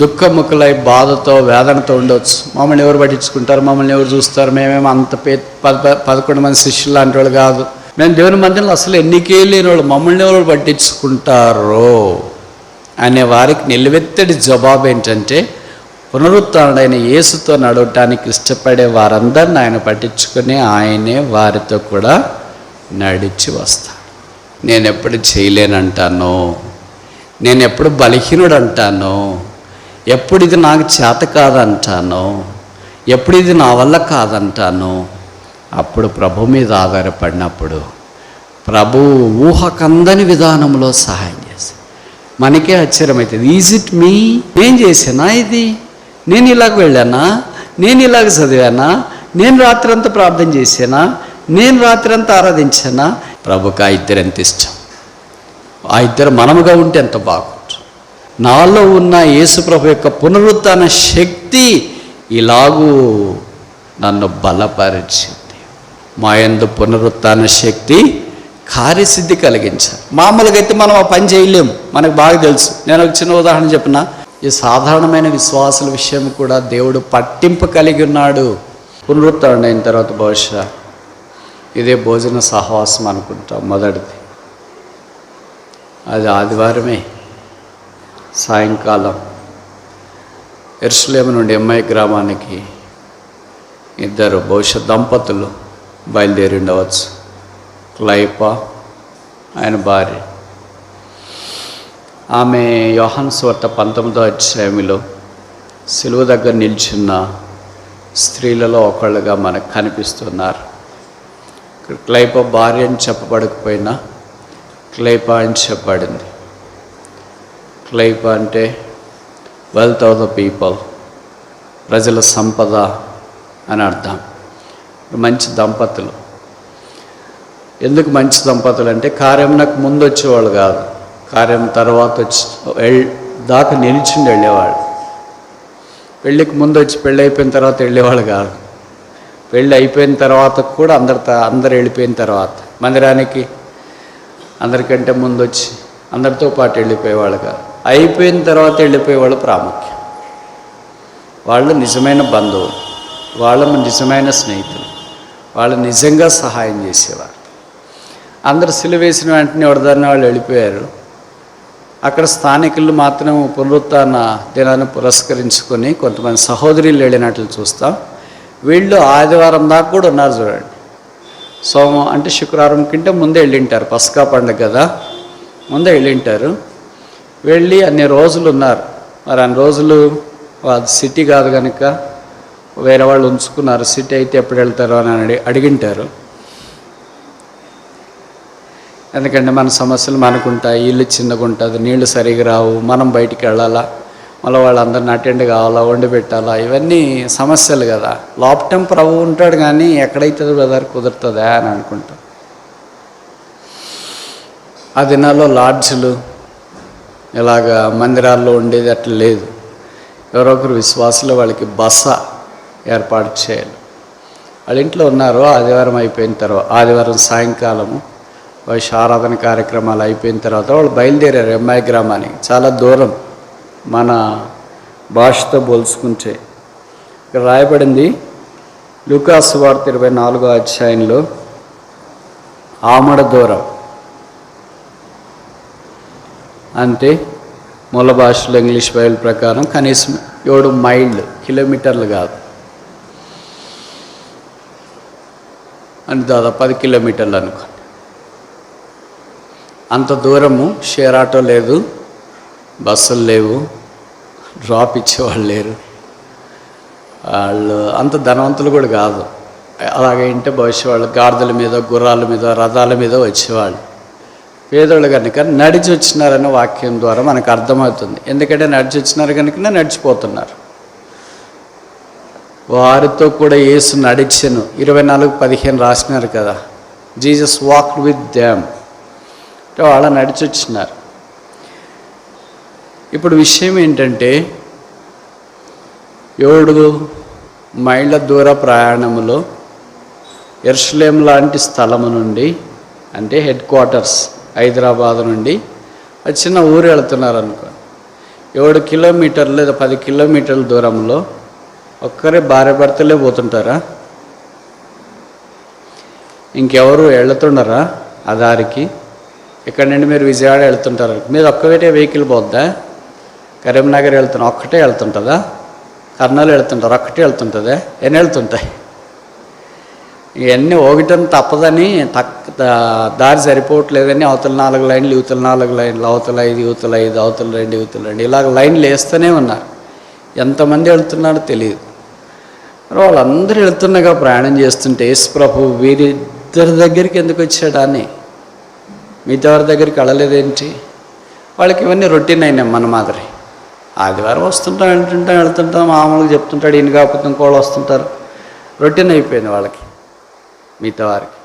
దుఃఖముఖులై బాధతో వేదనతో ఉండవచ్చు. మమ్మల్ని ఎవరు పట్టించుకుంటారు, మమ్మల్ని ఎవరు చూస్తారు, మేమేమో అంత 11 మంది శిష్యులు లాంటి వాళ్ళు కాదు, మేము దేవుని మందిరంలో అసలు ఎన్నికే లేని వాళ్ళు, మమ్మల్ని ఎవరు పట్టించుకుంటారో అనే వారికి నిలువెత్తడి జవాబు ఏంటంటే, పునరుత్థానుడైన యేసుతో నడవటానికి ఇష్టపడే వారందరిని ఆయన పట్టించుకొని ఆయనే వారితో కూడా నడిచి వస్తాడు. నేను ఎప్పుడు చేయలేనంటానో, నేను ఎప్పుడు బలహీనుడు అంటానో, ఎప్పుడు ఇది నాకు చేత కాదంటానో, ఎప్పుడు ఇది నా వల్ల కాదంటానో, అప్పుడు ప్రభు మీద ఆధారపడినప్పుడు ప్రభు ఊహకందని విధానంలో సహాయం చేస్తాడు. మనకే ఆశ్చర్యమవుతుంది. Is it me? నేను చేసానా ఇది? నేను ఇలాగ వెళ్ళానా? నేను ఇలాగ చదివానా? నేను రాత్రి అంతా ప్రార్థన చేశానా? నేను రాత్రి అంతా ఆరాధించానా? ప్రభుకి ఆ ఇద్దరు ఎంత ఇష్టం. ఆ ఇద్దరు మనముగా ఉంటే ఎంత బాగుంటుంది. నాలో ఉన్న యేసు ప్రభు యొక్క పునరుత్థాన శక్తి ఇలాగూ నన్ను బలపరిచింది. మా యందు పునరుత్థాన శక్తి కార్యసిద్ధి కలిగించాలి. మామూలుగా అయితే మనం ఆ పని చేయలేము, మనకు బాగా తెలుసు. నేను ఒక చిన్న ఉదాహరణ చెప్పిన, ఈ సాధారణమైన విశ్వాసుల విషయం కూడా దేవుడు పట్టింపు కలిగి ఉన్నాడు. పునరుత్థానం అయిన తర్వాత బహుశా ఇదే భోజన సహవాసం అనుకుంటాం. మొదటిది అది ఆదివారమే సాయంకాలం యెరూషలేము నుండి ఎమ్మై గ్రామానికి ఇద్దరు బహుశా దంపతులు బయలుదేరి ఉండవచ్చు. క్లైపా ఆయన భార్య. ఆమె యోహాను సువార్త 19వ అధ్యాయంలో సిలువ దగ్గర నిల్చున్న స్త్రీలలో ఒకళ్ళుగా మనకు కనిపిస్తున్నారు. క్లైపా భార్య అని చెప్పబడకపోయినా క్లైపా అని చెప్పబడింది. క్లైపా అంటే వెల్త్ ఆఫ్ ద పీపుల్, ప్రజల సంపద అని అర్థం. మంచి దంపతులు. ఎందుకు మంచి దంపతులు అంటే, కార్యం నాకు ముందు వచ్చేవాళ్ళు కాదు, కార్యం తర్వాత వచ్చి దాకా నిలిచిండి వెళ్ళేవాళ్ళు. పెళ్ళికి ముందు వచ్చి పెళ్ళి అయిపోయిన తర్వాత వెళ్ళేవాళ్ళు కాదు. పెళ్ళి అయిపోయిన తర్వాత కూడా అందరు వెళ్ళిపోయిన తర్వాత మందిరానికి అందరికంటే ముందు వచ్చి అందరితో పాటు వెళ్ళిపోయేవాళ్ళు కాదు. అయిపోయిన తర్వాత వెళ్ళిపోయేవాళ్ళు ప్రాముఖ్యం. వాళ్ళు నిజమైన బంధువులు, వాళ్ళు నిజమైన స్నేహితులు, వాళ్ళు నిజంగా సహాయం చేసేవారు. అందరు సిలువ వేసిన వెంటనే ఎవరిదారిన వాళ్ళు వెళ్ళిపోయారు. అక్కడ స్థానికులు మాత్రం పునరుత్థాన దినాన్ని పురస్కరించుకొని కొంతమంది సహోదరులు వెళ్ళినట్లు చూస్తాం. వీళ్ళు ఆదివారం దాకా కూడా ఉన్నారు చూడండి. అంటే శుక్రవారం కంటే ముందే వెళ్ళింటారు, పస్కా పండుగ కదా, ముందే వెళ్ళింటారు. వెళ్ళి అన్ని రోజులు ఉన్నారు. మరి అన్ని రోజులు అది సిటీ కాదు కనుక వేరే వాళ్ళు ఉంచుకున్నారు. సిటీ అయితే ఎప్పుడు వెళ్తారో అని అడిగింటారు. ఎందుకంటే మన సమస్యలు మనకుంటాయి, ఇల్లు చిన్నగా ఉంటుంది, నీళ్లు సరిగా రావు, మనం బయటికి వెళ్ళాలా, మళ్ళీ వాళ్ళందరిని అటెండ్ కావాలా, వండి పెట్టాలా, ఇవన్నీ సమస్యలు కదా. లోపటం ప్రభు ఉంటాడు కానీ ఎక్కడైతుంది బ్రదర్ కుదురుతుందా అని అనుకుంటాం. ఆ దినాల్లో లాడ్జ్లు ఇలాగా మందిరాల్లో ఉండేది అట్లా లేదు. ఎవరొకరు విశ్వాసులు వాళ్ళకి బస ఏర్పాటు చేయాలి. వాళ్ళ ఇంట్లో ఉన్నారు. ఆదివారం అయిపోయిన తర్వాత, ఆదివారం సాయంకాలము ఆరాధన కార్యక్రమాలు అయిపోయిన తర్వాత వాళ్ళు బయలుదేరారు ఎమ్మై గ్రామానికి. చాలా దూరం మన భాషతో పోల్చుకుంటే. ఇక్కడ రాయబడింది లూకా సువార్త 24వ అధ్యాయంలో, ఆమడ దూరం అంటే మూల భాషలో ఇంగ్లీష్ బైబిల్ ప్రకారం కనీసం 7 మైళ్ళు, కిలోమీటర్లు కాదు, అని దాదాపు 10 కిలోమీటర్లు అనుకోండి. అంత దూరము. షేర్ ఆటో లేదు, బస్సులు లేవు, డ్రాప్ ఇచ్చేవాళ్ళు లేరు. వాళ్ళు అంత ధనవంతులు కూడా కాదు. అలాగంటే భవిష్య వాళ్ళు గాడిదల మీద, గుర్రాల మీద, రథాల మీద వచ్చేవాళ్ళు. పేదోళ్ళు కనుక నడిచి వచ్చినారనే వాక్యం ద్వారా మనకు అర్థమవుతుంది. ఎందుకంటే నడిచి వచ్చినారు కనుక నడిచిపోతున్నారు. వారితో కూడా యేసు నడిచెను. 24:15 రాసినారు కదా, జీసస్ వాక్డ్ విత్ దెమ్. అంటే వాళ్ళ నడిచి వచ్చినారు. ఇప్పుడు విషయం ఏంటంటే, 7 మైళ్ళ దూర ప్రయాణములో యెరూషలేము లాంటి స్థలము నుండి, అంటే హెడ్ క్వార్టర్స్ హైదరాబాద్ నుండి చిన్న ఊరు వెళుతున్నారు అనుకో. 7 కిలోమీటర్లు లేదా 10 కిలోమీటర్ల దూరంలో ఒక్కరే భార్య భర్తలే పోతుంటారా? ఇంకెవరు వెళ్తుండరా ఆ దారికి? ఇక్కడ నుండి మీరు విజయవాడ వెళ్తుంటారు, మీరు ఒక్కటే వెహికల్ పోద్దా? కరీంనగర్ వెళ్తున్నా ఒక్కటే వెళ్తుంటుందా? కర్నూలు వెళ్తుంటారు ఒక్కటే వెళ్తుంటుందా? ఎన్ని వెళ్తుంటాయి? ఇవన్నీ ఒకటం తప్పదని దారి సరిపోవట్లేదని అవతల 4 లైన్లు, యువతల 4 లైన్లు, అవతల 5, యువతల 5, అవతల 2, యువతల 2, ఇలాగ లైన్లు వేస్తూనే ఉన్నారు. ఎంతమంది వెళ్తున్నారో తెలియదు. మరి వాళ్ళందరూ వెళ్తున్నాగా ప్రయాణం చేస్తుంటే యేసు ప్రభు వీరిద్దరి దగ్గరికి ఎందుకు వచ్చాడా అని మిగతా వారి దగ్గరికి వెళ్ళలేదేంటి? వాళ్ళకి ఇవన్నీ రొటీన్ అయినాయి. మన మాదిరి ఆదివారం వస్తుంటాం, వెళ్తుంటాం, మామూలుగా చెప్తుంటాడు, ఈయన కాకపోతే ఇంకోళ్ళు వస్తుంటారు. రొటీన్ అయిపోయింది వాళ్ళకి, మిగతా వారికి.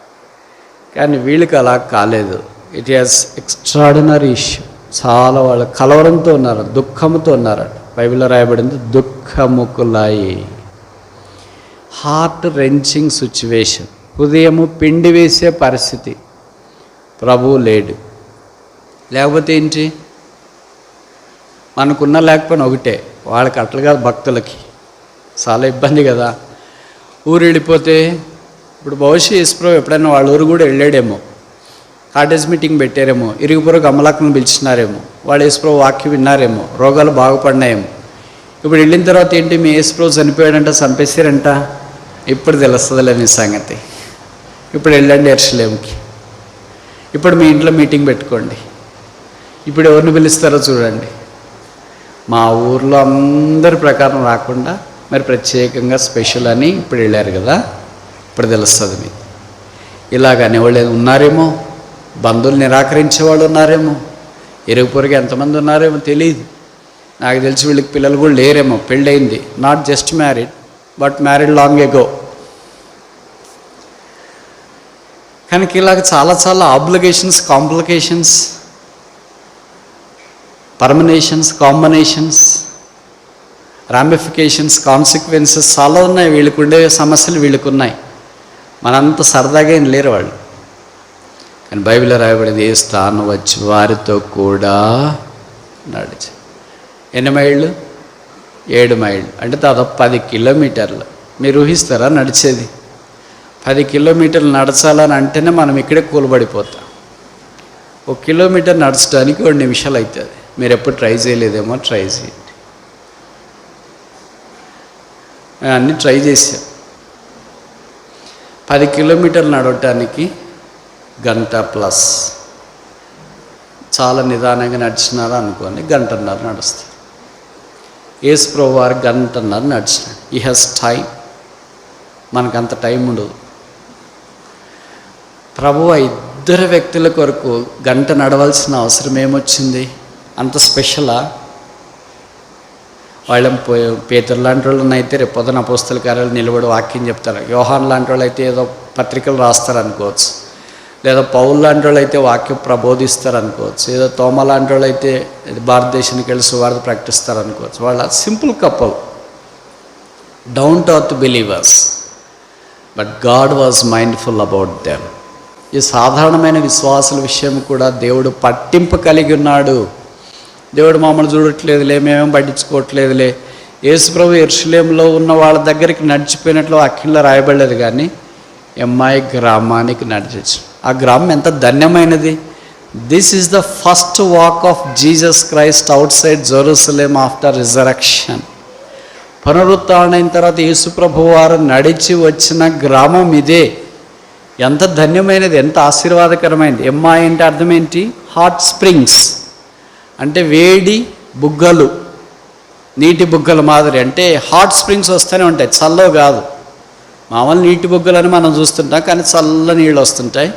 కానీ వీళ్ళకి అలా కాలేదు. It is extraordinary issue. చాలా వాళ్ళు కలవరంతో ఉన్నారు, దుఃఖంతో ఉన్నారట. బైబిల్లో రాయబడింది దుఃఖముకులాయి. హార్ట్ రెంచింగ్ సిచ్యువేషన్, హృదయము పిండి వేసే పరిస్థితి. ప్రభువు లేడు. లేకపోతే ఏంటి? మనకున్న లేకపోయినా ఒకటే, వాళ్ళకి అట్లుగా భక్తులకి చాలా ఇబ్బంది కదా. ఊరు వెళ్ళిపోతే ఇప్పుడు బహుశా యేసుప్రభు ఎప్పుడైనా వాళ్ళ ఊరు కూడా వెళ్ళాడేమో, కాటేజ్ మీటింగ్ పెట్టారేమో, ఇరుగుపొరుగు అమలాకులను పిలిచినారేమో, వాళ్ళు యేసుప్రభు వాక్యం విన్నారేమో, రోగాలు బాగుపడినాయేమో. ఇప్పుడు వెళ్ళిన తర్వాత ఏంటి? మీ యేసుప్రభు చనిపోయాడంట, చంపేశారంట. ఇప్పుడు తెలుస్తుందిలే మీ సంగతి. ఇప్పుడు వెళ్ళండి యెరూషలేముకి, ఇప్పుడు మీ ఇంట్లో మీటింగ్ పెట్టుకోండి, ఇప్పుడు ఎవరిని పిలుస్తారో చూడండి. మా ఊర్లో అందరి ప్రకారం రాకుండా మరి ప్రత్యేకంగా స్పెషల్ అని ఇప్పుడు వెళ్ళారు కదా, ఇప్పుడు తెలుస్తుంది మీకు. ఇలాగనే వాళ్ళు ఉన్నారేమో, బంధువులు నిరాకరించే వాళ్ళు ఉన్నారేమో, ఇరుగు పొరుగు ఎంతమంది ఉన్నారేమో తెలియదు. నాకు తెలిసి వీళ్ళకి పిల్లలు కూడా లేరేమో, పెళ్ళయింది, not just married but married long ago. కనుక ఇలాగ చాలా చాలా obligations, complications, permutations, combinations, ramifications, consequences చాలా ఉన్నాయి. వీళ్ళకు ఉండే సమస్యలు వీళ్ళకు ఉన్నాయి. మనంత సరదాగా ఏం లేరు వాళ్ళు. కానీ బైబిల్లో రాయబడింది ఏ స్థానం వచ్చి వారితో కూడా నడిచి. ఎన్ని మైళ్ళు? 7 మైళ్ళు, అంటే దాదాపు 10 కిలోమీటర్లు. మీరు ఊహిస్తారా నడిచేది? 10 కిలోమీటర్లు నడచాలని అంటేనే మనం ఇక్కడే కూలబడిపోతాం. 1 కిలోమీటర్ నడచడానికి 2 నిమిషాలు అవుతుంది. మీరు ఎప్పుడు ట్రై చేయలేదేమో, ట్రై చేయండి. మేము అన్నీ ట్రై చేసాం. 10 కిలోమీటర్లు నడవటానికి 1 గంట ప్లస్. చాలా నిదానంగా నడిచినారా అనుకోండి, 1.5 గంటన్నర నడుస్తారు. యేసు ప్రభు వారు 1.5 గంటన్నర నడిచినాడు. ఈ హ్యాస్ టైం. మనకంత టైం ఉండదు. ప్రభు ఇద్దరు వ్యక్తుల కొరకు 1 గంట నడవలసిన అవసరం ఏమొచ్చింది? అంత స్పెషలా? వాళ్ళని పేతురు లాంటి వాళ్ళని అయితే రేపు పొద్దున అపోస్తల కార్యాలు నిలబడి వాక్యం చెప్తారు. యోహాన్ లాంటి వాళ్ళు అయితే ఏదో పత్రికలు రాస్తారు అనుకోవచ్చు, లేదా పౌలు లాంటి వాళ్ళు అయితే వాక్యం ప్రబోధిస్తారు అనుకోవచ్చు, ఏదో తోమ లాంటి వాళ్ళు అయితే భారతదేశానికి వెళ్ళి సువార్త ప్రకటిస్తారు అనుకోవచ్చు. వాళ్ళ simple couple, down to earth believers, but God was mindful about them. ఈ సాధారణమైన విశ్వాసుల విషయం కూడా దేవుడు పట్టింపు కలిగి ఉన్నాడు. దేవుడు మమ్మల్ని చూడట్లేదులే, మేమేం పట్టించుకోవట్లేదులే. యేసుప్రభు యెరూషలేములో ఉన్న వాళ్ళ దగ్గరికి నడిచిపోయినట్లు వాక్యంలో రాయబడలేదు, కానీ ఎమ్మాయి గ్రామానికి నడిచొచ్చు. ఆ గ్రామం ఎంత ధన్యమైనది. This is the first walk of Jesus Christ outside Jerusalem after resurrection. పునరుత్థానం అయిన తర్వాత యేసుప్రభు వారు నడిచి వచ్చిన గ్రామం ఇదే. ఎంత ధన్యమైనది, ఎంత ఆశీర్వాదకరమైనది. ఎమ్మాయి అంటే అర్థం ఏంటి? హాట్ స్ప్రింగ్స్ అంటే వేడి బుగ్గలు, నీటి బుగ్గల మాదిరి. అంటే హాట్ స్ప్రింగ్స్ వస్తూనే ఉంటాయి, చల్లవ కాదు. మామూలు నీటి బుగ్గలని మనం చూస్తుంటాం, కానీ చల్ల నీళ్ళు వస్తుంటాయి.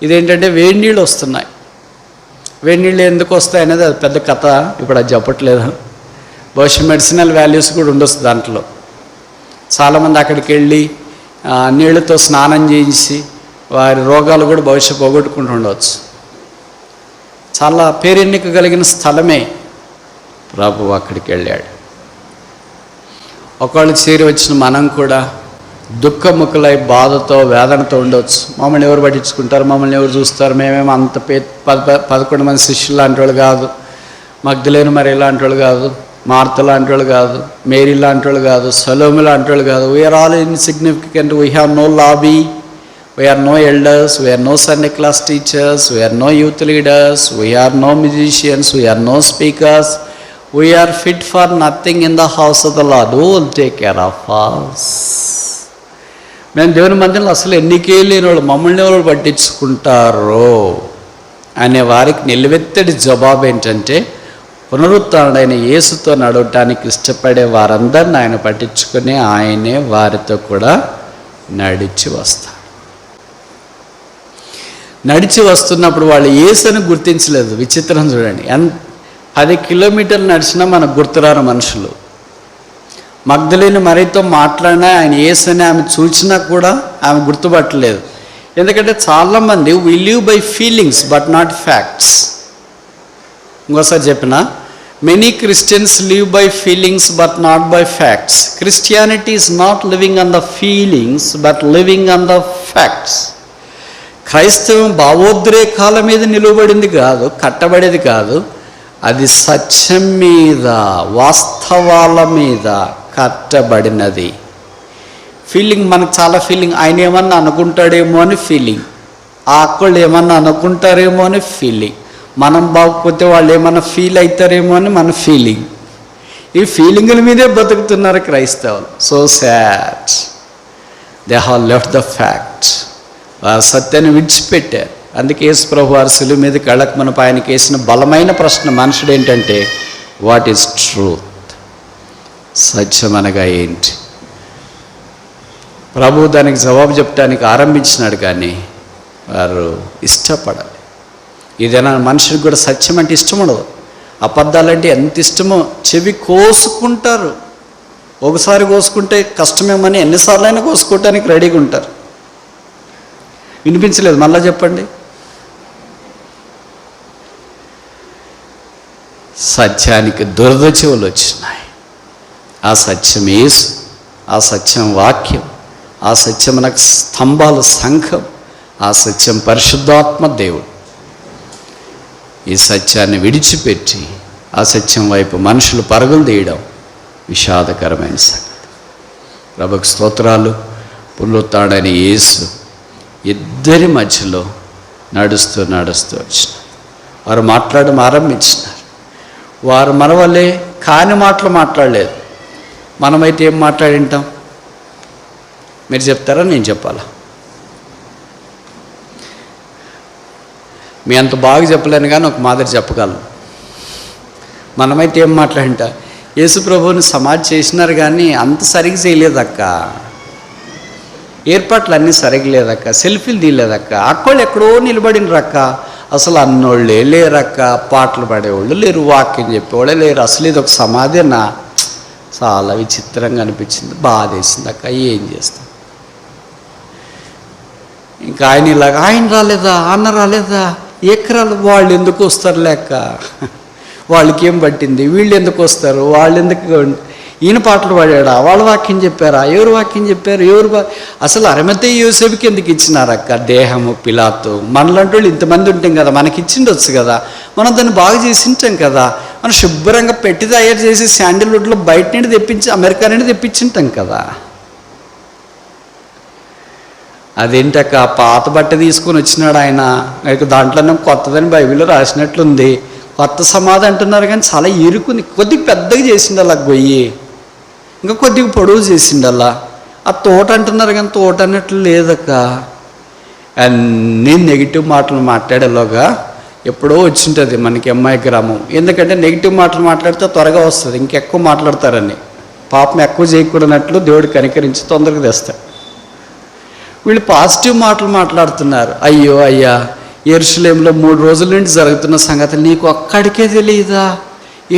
ఇదేంటంటే వేడి నీళ్ళు వస్తున్నాయి. వేడి నీళ్ళు ఎందుకు వస్తాయి అనేది అది పెద్ద కథ, ఇప్పుడు అది చెప్పట్లేదు. బహుశా మెడిసినల్ వాల్యూస్ కూడా ఉండొచ్చు దాంట్లో. చాలామంది అక్కడికి వెళ్ళి నీళ్ళతో స్నానం చేయించి వారి రోగాలు కూడా బహుశా పోగొట్టుకుంటూ ఉండవచ్చు. చాలా పేరెన్నిక కలిగిన స్థలమే. ప్రభు అక్కడికి వెళ్ళాడు. ఒకళ్ళు చేరి వచ్చిన మనం కూడా దుఃఖముఖులై బాధతో వేదనతో ఉండవచ్చు. మమ్మల్ని ఎవరు పట్టించుకుంటారు, మమ్మల్ని ఎవరు చూస్తారు, మేమేమో అంత 11 మంది శిష్యులు లాంటి వాళ్ళు కాదు, మగ్దలేను మరి లాంటి వాళ్ళు కాదు, మార్త లాంటి వాళ్ళు కాదు, మేరీ లాంటి వాళ్ళు కాదు, సలోమి లాంటి వాళ్ళు కాదు. We are all insignificant. We have no lobby, we are no elders, we are no Sunday class teachers, we are no youth leaders, we are no musicians, we are no speakers. We are fit for nothing in the house of the Lord. Who will take care of us? మేము దేవుని మందిరంలో అసలు ఎన్నికే లేని వాళ్ళు, మమ్మల్ని ఎవరు పట్టించుకుంటారో అనే వారికి నిలువెత్తడి జవాబు ఏంటంటే, పునరుత్థానుడైన యేసుతో నడవటానికి ఇష్టపడే వారందరిని ఆయన పట్టించుకుని ఆయనే వారితో కూడా నడిచి వస్తారు. నడిచి వస్తున్నప్పుడు వాళ్ళు యేసుని గుర్తించలేదు. విచిత్రం చూడండి, 10 కిలోమీటర్లు నడిచినా మనకు గుర్తురారు మనుషులు. మగ్దలేను మరీతో మాట్లాడినా ఆయన యేసుని ఆమె చూసినా కూడా ఆమె గుర్తుపట్టలేదు. ఎందుకంటే చాలామంది we live by feelings but not facts. ఇంకోసారి చెప్పిన, many Christians live by feelings but not by facts. Christianity is not living on the feelings but living on the facts. క్రైస్తవం భావోద్రేకాల మీద నిలువబడింది కాదు, కట్టబడేది కాదు. అది సత్యం మీద, వాస్తవాల మీద కట్టబడినది. ఫీలింగ్, మనకు చాలా ఫీలింగ్. ఆయన ఏమన్నా అనుకుంటాడేమో అని ఫీలింగ్, ఆ అక్కళ్ళు ఏమన్నా అనుకుంటారేమో అని ఫీలింగ్, మనం బాగోకపోతే వాళ్ళు ఏమన్నా ఫీల్ అవుతారేమో అని మన ఫీలింగ్. ఈ ఫీలింగుల మీదే బతుకుతున్నారు క్రైస్తవులు. So sad, they have left the fact. సత్యాన్ని విడిచిపెట్టారు. అందుకే యేసు ప్రభు వారి శిలువ మీద కళ్ళకు మనపై ఆయనకి వేసిన బలమైన ప్రశ్న మనుషుడు ఏంటంటే, వాట్ ఈజ్ ట్రూత్? సత్యం అనగా ఏంటి? ప్రభు దానికి జవాబు చెప్పడానికి ఆరంభించినాడు, కానీ వారు ఇష్టపడాలి. ఏదైనా మనుషుడికి కూడా సత్యం అంటే ఇష్టం ఉండదు. అబద్ధాలంటే ఎంత ఇష్టమో చెవి కోసుకుంటారు. ఒకసారి కోసుకుంటే కష్టమేమని ఎన్నిసార్లు అయినా కోసుకోవటానికి రెడీగా ఉంటారు. వినిపించలేదు, మళ్ళా చెప్పండి. సత్యానికి దురద చెవులు వచ్చినాయి. ఆ సత్యం యేసు, ఆ సత్యం వాక్యం, ఆ సత్యం మనకు స్తంభాలు సంఘం, ఆ సత్యం పరిశుద్ధాత్మ దేవుడు. ఈ సత్యాన్ని విడిచిపెట్టి ఆ సత్యం వైపు మనుషులు పరుగులు తీయడం విషాదకరమైన సంగతి. ప్రభుకు స్తోత్రాలు. పునరుత్థానుడైన యేసు ఇద్దరి మధ్యలో నడుస్తూ వచ్చినారు. వారు మాట్లాడడం ఆరంభించినారు. వారు మన వల్లే కాని మాటలు మాట్లాడలేదు. మనమైతే ఏం మాట్లాడింటాం? మీరు చెప్తారా, నేను చెప్పాలా? మీ అంత బాగా చెప్పలేను కానీ ఒక మాదిరి చెప్పగలను. మనమైతే ఏం మాట్లాడింటా? యేసు ప్రభువుని సమాధి చేసినారు కానీ అంత సరిగ్గా చేయలేదక్క, ఏర్పాట్లు అన్నీ సరిగ్గా లేదక్క, సెల్ఫీలు తీయలేదక్క, అక్కళ్ళు ఎక్కడో నిలబడినరక్క, అసలు అన్నోళ్ళే లేరక్క, పాటలు పాడేవాళ్ళు లేరు, వాక్యం చెప్పేవాళ్ళే లేరు, అసలు ఇది ఒక సమాధినా? చాలా విచిత్రంగా అనిపించింది, బాధ వేసింది అక్క. ఏం చేస్తాం? ఇంకా ఆయన ఇలాగా, ఆయన రాలేదా, అన్న రాలేదా, ఎకరాలు వాళ్ళు ఎందుకు వస్తారు లేక, వాళ్ళకి ఏం పట్టింది, వీళ్ళు ఎందుకు వస్తారు, వాళ్ళు ఎందుకు, ఈయన పాటలు పాడాడా, వాళ్ళ వాక్యం చెప్పారా, ఎవరు వాక్యం చెప్పారు, అసలు అరిమతయి యోసేపుకి ఎందుకు ఇచ్చినారక్క దేహము పిలాతు? మనలాంటి వాళ్ళు ఇంతమంది ఉంటాం కదా, మనకి ఇచ్చిండొచ్చు కదా, మనం దాన్ని బాగా చేసి ఉంటాం కదా, మనం శుభ్రంగా పెట్టి తయారు చేసి శాండిల్వుడ్లో బయట నుండి తెప్పించి, అమెరికా నుండి తెప్పించుంటాం కదా. అదేంటక్క పాత బట్ట తీసుకొని వచ్చినాడు ఆయన, దాంట్లోనే కొత్తదని బైబిల్లో రాసినట్లుంది, కొత్త సమాధి అంటున్నారు కానీ చాలా ఇరుకుంది, కొద్దిగా పెద్దగా చేసిండు అలా గొయ్యి, ఇంకా కొద్దిగా పొడవు చేసిండు అలా. ఆ తోట అంటున్నారు కానీ తోట అన్నట్లు లేదక్క. అన్నీ నెగిటివ్ మాటలు మాట్లాడేలోగా ఎప్పుడో వచ్చింటుంది మనకి అమ్మాయి గ్రామం. ఎందుకంటే నెగిటివ్ మాటలు మాట్లాడితే త్వరగా వస్తుంది, ఇంకెక్కువ మాట్లాడతారని, పాపం ఎక్కువ చేయకూడనట్లు దేవుడు కనికరించి తొందరగా తెస్తాడు. వీళ్ళు పాజిటివ్ మాటలు మాట్లాడుతున్నారు. అయ్యో అయ్యా, యెరూషలేములో 3 రోజుల నుండి జరుగుతున్న సంగతులు నీకు ఒక్కడికే తెలియదా?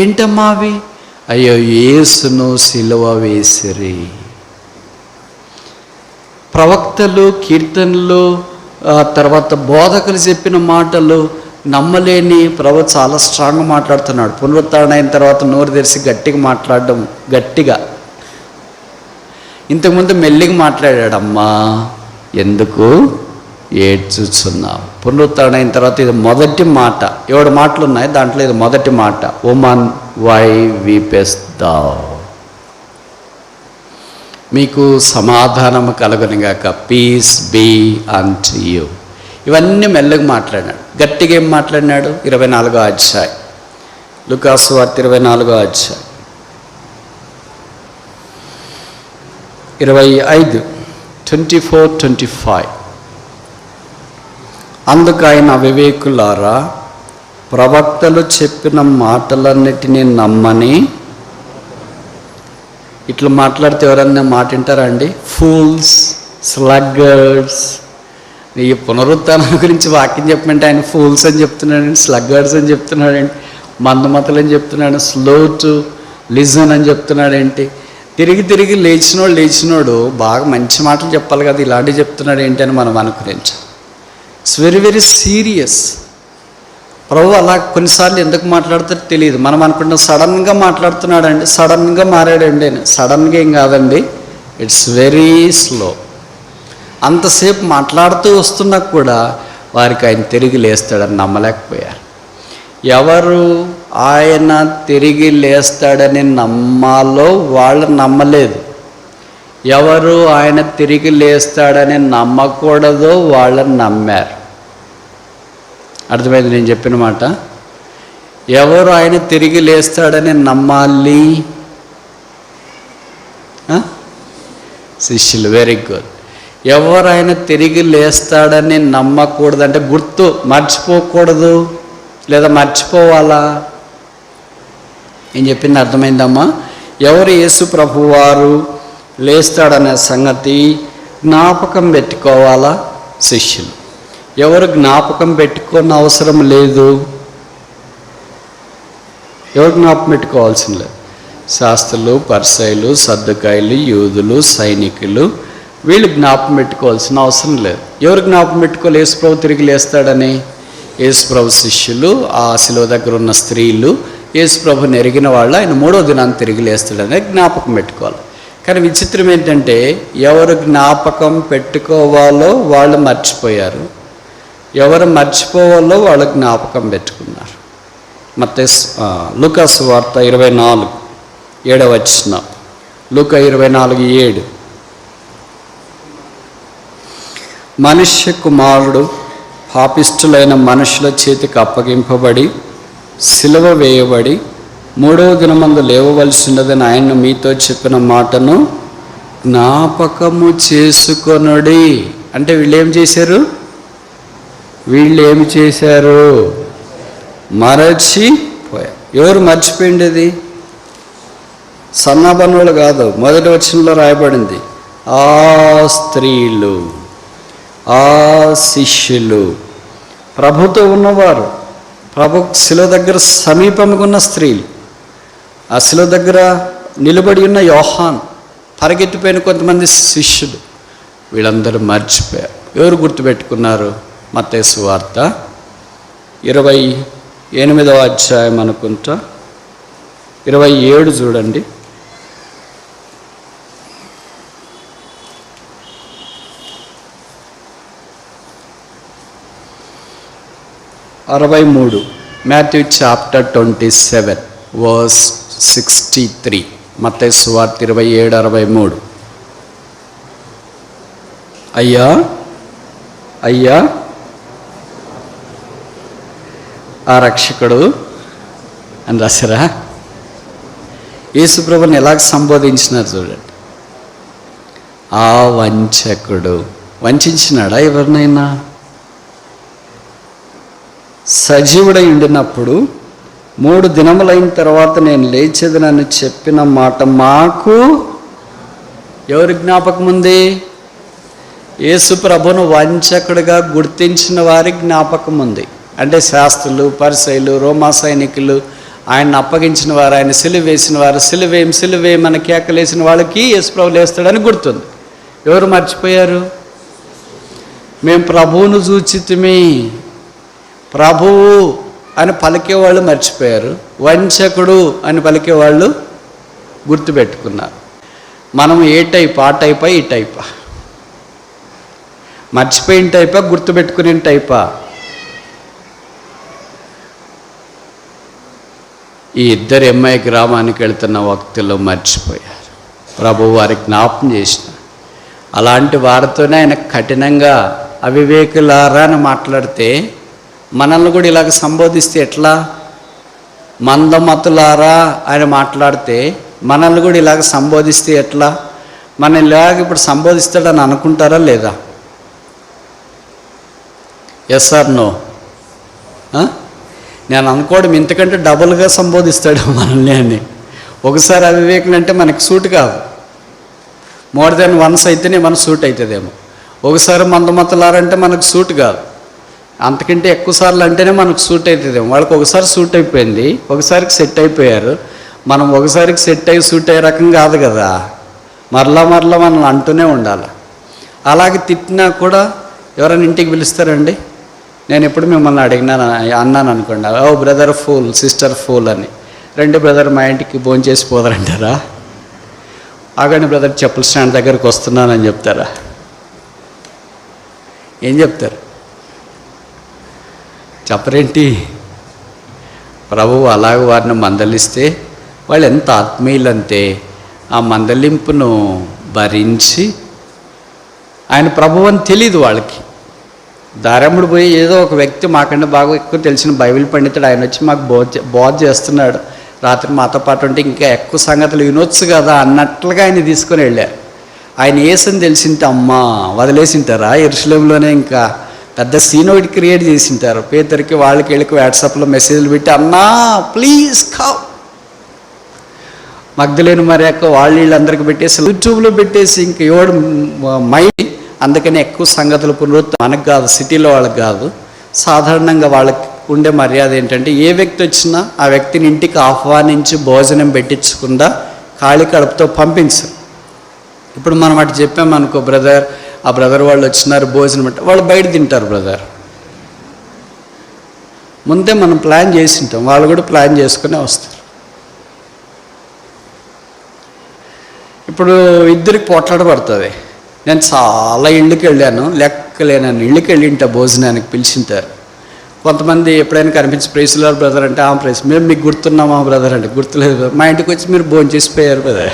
ఏంటమ్మా అవి? అయ్యో, యేసును సిలువ వేసిరి. ప్రవక్తలు, కీర్తనలు, తర్వాత బోధకులు చెప్పిన మాటలు నమ్మలేని ప్రభు చాలా స్ట్రాంగ్గా మాట్లాడుతున్నాడు. పునరుత్థానం అయిన తర్వాత నోరు తెరిచి గట్టిగా మాట్లాడడం, గట్టిగా. ఇంతకుముందు మెల్లిగా మాట్లాడాడమ్మా, ఎందుకు ఏడ్చుచున్నావు. పునరుద్ధరణ అయిన తర్వాత ఇది మొదటి మాట. 7 మాటలు ఉన్నాయి, దాంట్లో ఇది మొదటి మాట. Woman why weepest thou? మీకు సమాధానము కలుగునుగాక, పీస్ బీ అంటు యు. ఇవన్నీ మెల్లగా మాట్లాడినాడు. గట్టిగా ఏం మాట్లాడినాడు? 24వ అధ్యాయం, లూకాసు వార్త 24వ అధ్యాయం 25, 24-25. అందుకు ఆయన, అవివేకులారా, ప్రవక్తలు చెప్పిన మాటలన్నిటినీ నమ్మని. ఇట్లా మాట్లాడితే ఎవరన్నా మాట వింటారా అండి? ఫూల్స్, స్లగ్గర్డ్స్. ఈ పునరుత్థానం గురించి వాక్యం చెప్పమంటే ఆయన ఫూల్స్ అని చెప్తున్నాడండి, స్లగ్గర్డ్స్ అని చెప్తున్నాడండి, మందమతలు అని చెప్తున్నాడు, స్లో టు లిజన్ అని చెప్తున్నాడేంటి? తిరిగి లేచినోడు బాగా మంచి మాటలు చెప్పాలి కదా, ఇలాంటివి చెప్తున్నాడు ఏంటి అని మనం అనుకునేంచాం. It's very very serious. ప్రభు అలా కొన్నిసార్లు ఎందుకు మాట్లాడుతారో తెలియదు. మనం అనుకుంటాం సడన్గా మాట్లాడుతున్నాడండి, సడన్గా మారాడండి అని. సడన్గా ఏం కాదండి, ఇట్స్ వెరీ స్లో. అంతసేపు మాట్లాడుతూ వస్తున్నా కూడా వారికి ఆయన తిరిగి లేస్తాడని నమ్మలేకపోయారు. ఎవరు ఆయన తిరిగి లేస్తాడని నమ్మాలో వాళ్ళు నమ్మలేదు. ఎవరు ఆయన తిరిగి లేస్తాడని నమ్మకూడదో వాళ్ళని నమ్మారు. అర్థమైంది నేను చెప్పిన మాట? ఎవరు ఆయన తిరిగి లేస్తాడని నమ్మాలి? శిష్యులు. Very good. ఎవరు ఆయన తిరిగి లేస్తాడని నమ్మకూడదు అంటే గుర్తు మర్చిపోకూడదు, లేదా మర్చిపోవాలా? నేను చెప్పింది అర్థమైందమ్మా? ఎవరు యేసు ప్రభువారు లేస్తాడనే సంగతి జ్ఞాపకం పెట్టుకోవాలా? శిష్యులు. ఎవరు జ్ఞాపకం పెట్టుకోని అవసరం లేదు? ఎవరు జ్ఞాపకం పెట్టుకోవాల్సిన లేదు? శాస్త్రులు, పరిసయ్యులు, సద్దుకాయలు, యూదులు, సైనికులు, వీళ్ళు జ్ఞాపకం పెట్టుకోవాల్సిన అవసరం లేదు. ఎవరు జ్ఞాపకం పెట్టుకోవాలి యేసు ప్రభు తిరిగి లేస్తాడని? యేసు ప్రభు శిష్యులు, ఆ శిలువ దగ్గర ఉన్న స్త్రీలు, యేసు ప్రభుని ఎరిగిన వాళ్ళు ఆయన 3వ దినాన్ని తిరిగి లేస్తాడని జ్ఞాపకం పెట్టుకోవాలి. కానీ విచిత్రం ఏంటంటే ఎవరు జ్ఞాపకం పెట్టుకోవాలో వాళ్ళు మర్చిపోయారు, ఎవరు మర్చిపోవాలో వాళ్ళు జ్ఞాపకం పెట్టుకున్నారు. లూకాసు వార్త 24, 7వ వచనం. లూకా 24:7. మనుష్య కుమారుడు పాపిష్టులైన మనుషుల చేతికి అప్పగింపబడి సిలువ వేయబడి 3వ దినమందు లేవవలసినదని ఆయన మీతో చెప్పిన మాటను జ్ఞాపకము చేసుకొనుడి. అంటే వీళ్ళు ఏం చేశారు? మరచిపోయారు. ఎవరు మర్చిపోయిండేది? సన్నబనులు కాదు. మొదటి వచనంలో రాయబడింది ఆ స్త్రీలు, ఆ శిష్యులు, ప్రభుతో ఉన్నవారు, ప్రభు శిలువ దగ్గర సమీపంగా ఉన్న స్త్రీలు, ఆ శిలువ దగ్గర నిలబడి ఉన్న యోహాన్, పరిగెత్తిపోయిన కొంతమంది శిష్యులు, వీళ్ళందరూ మర్చిపోయారు. ఎవరు గుర్తుపెట్టుకున్నారు? మత్తయి సువార్త 28వ అధ్యాయం అనుకుంటా, 27 చూడండి. Matthew chapter 27 verse 63. మత్తయి సువార్త 27:63. అయ్యా ఆ రక్షకుడు అని రాశారా? యేసుప్రభుని ఎలాగ సంబోధించినారు చూడండి. ఆ వంచకుడు. వంచినాడా ఎవరినైనా? సజీవుడై ఉండినప్పుడు 3 దినములైన తర్వాత నేను లేచేదనని చెప్పిన మాట మాకు ఎవరి జ్ఞాపకం ఉంది? యేసు ప్రభును వంచకుడుగా గుర్తించిన వారి జ్ఞాపకం ఉంది. అంటే శాస్త్రులు, పరిసయ్యులు, రోమా సైనికులు, ఆయన అప్పగించిన వారు, ఆయన సిలువ వేసిన వారు, సిలువేమని కేకలేసిన వాళ్ళకి యేసు ప్రభు లేస్తాడని గుర్తుంది. ఎవరు మర్చిపోయారు? మేము ప్రభువును చూచితిమి, ప్రభువు అని పలికేవాళ్ళు మర్చిపోయారు, వంచకుడు అని పలికేవాళ్ళు గుర్తుపెట్టుకున్నారు. మనం ఏ టైప్? ఆ టైపా ఈ టైపా? మర్చిపోయిన టైపా, గుర్తుపెట్టుకునే టైపా? ఈ ఇద్దరు అమ్మాయి గ్రామానికి వెళ్తున్న వక్తులు మర్చిపోయారు. ప్రభు వారికి జ్ఞాపం చేసిన. అలాంటి వారితోనే ఆయన కఠినంగా అవివేకులారా అని మాట్లాడితే, మనల్ని కూడా ఇలాగ సంబోధిస్తే ఎట్లా? మందమతులారా అని మాట్లాడితే మనల్ని కూడా ఇలాగ సంబోధిస్తే ఎట్లా? మన ఇలాగ ఇప్పుడు సంబోధిస్తాడని అనుకుంటారా లేదా? Yes or no? నేను అనుకోవడం ఇంతకంటే డబుల్గా సంబోధిస్తాడు మనల్ని అని. ఒకసారి అవివేకులు అంటే మనకి సూట్ కాదు, మోర్ దెన్ వన్స్ అయితేనే మనకు సూట్ అవుతుందేమో. ఒకసారి మందమతులారంటే మనకు సూట్ కాదు, అంతకంటే ఎక్కువ సార్లు అంటేనే మనకు సూట్ అవుతుందేమో. వాళ్ళకి ఒకసారి సూట్ అయిపోయింది, ఒకసారికి సెట్ అయిపోయారు. మనం ఒకసారికి సెట్ అయ్యి సూట్ అయ్యే రకం కాదు కదా, మరలా మనల్ని అంటూనే ఉండాలి. అలాగే తిట్టినా కూడా ఎవరైనా ఇంటికి పిలుస్తారండి? నేను ఎప్పుడు మిమ్మల్ని అన్నాను అనుకోండి, ఓ బ్రదర్ ఫూల్, సిస్టర్ ఫూల్ అని. రెండు బ్రదర్ మా ఇంటికి భోంచేసి పోదరంటారా? ఆగండి బ్రదర్, చెప్పుల స్టాండ్ దగ్గరికి వస్తున్నానని చెప్తారా? ఏం చెప్తారు? చెప్పరేంటి? ప్రభువు అలాగ వారిని మందలిస్తే వాళ్ళు ఎంత ఆత్మీయులంటే ఆ మందలింపును భరించి, ఆయన ప్రభువు అని తెలీదు వాళ్ళకి. దారముడు పోయి ఏదో ఒక వ్యక్తి మాకంటే బాగా ఎక్కువ తెలిసిన బైబిల్ పండితుడు ఆయన వచ్చి మాకు బోధ చేస్తున్నాడు, రాత్రి మాతో పాటు ఉంటే ఇంకా ఎక్కువ సంగతులు వినొచ్చు కదా అన్నట్లుగా ఆయన తీసుకొని వెళ్ళారు. ఆయన ఏసని తెలిసింటే అమ్మా వదిలేసింటారా? యెరూషలేములోనే ఇంకా పెద్ద సీన్ ఒకటి క్రియేట్ చేసింటారు. పేదరికి వాళ్ళకి వీళ్ళకి వాట్సాప్లో మెసేజ్లు పెట్టి, అన్నా ప్లీజ్ కమ్. మగ్ధలేని మరియక్క వాళ్ళు వీళ్ళందరికీ పెట్టేసి యూట్యూబ్లో పెట్టేసి ఇంక ఎవడు అందుకని ఎక్కువ సంగతులు పునరుద్ధరణ మనకు కాదు, సిటీలో వాళ్ళకి కాదు. సాధారణంగా వాళ్ళకి ఉండే మర్యాద ఏంటంటే ఏ వ్యక్తి వచ్చినా ఆ వ్యక్తిని ఇంటికి ఆహ్వానించి భోజనం పెట్టించకుండా ఖాళీ కడుపుతో పంపించరు. ఇప్పుడు మనం అటు చెప్పామనుకో, బ్రదర్ ఆ బ్రదర్ వాళ్ళు వచ్చినారు భోజనం అంటే, వాళ్ళు బయట తింటారు బ్రదర్. ముందే మనం ప్లాన్ చేసి ఉంటాం, వాళ్ళు కూడా ప్లాన్ చేసుకునే వస్తారు. ఇప్పుడు ఇద్దరికి పోట్లాడబడుతుంది. నేను చాలా ఇళ్ళకి వెళ్ళాను, లెక్కలేనని ఇళ్ళకి వెళ్ళింటా, భోజనానికి పిలిచింటారు. కొంతమంది ఎప్పుడైనా కనిపించి ప్రైస్లార్ బ్రదర్ అంటే, ఆ ప్రైస్ మేము మీకు గుర్తున్నామా బ్రదర్ అంటే, గుర్తులేదు. మా ఇంటికి వచ్చి మీరు భోజనం చేసిపోయారు బ్రదర్.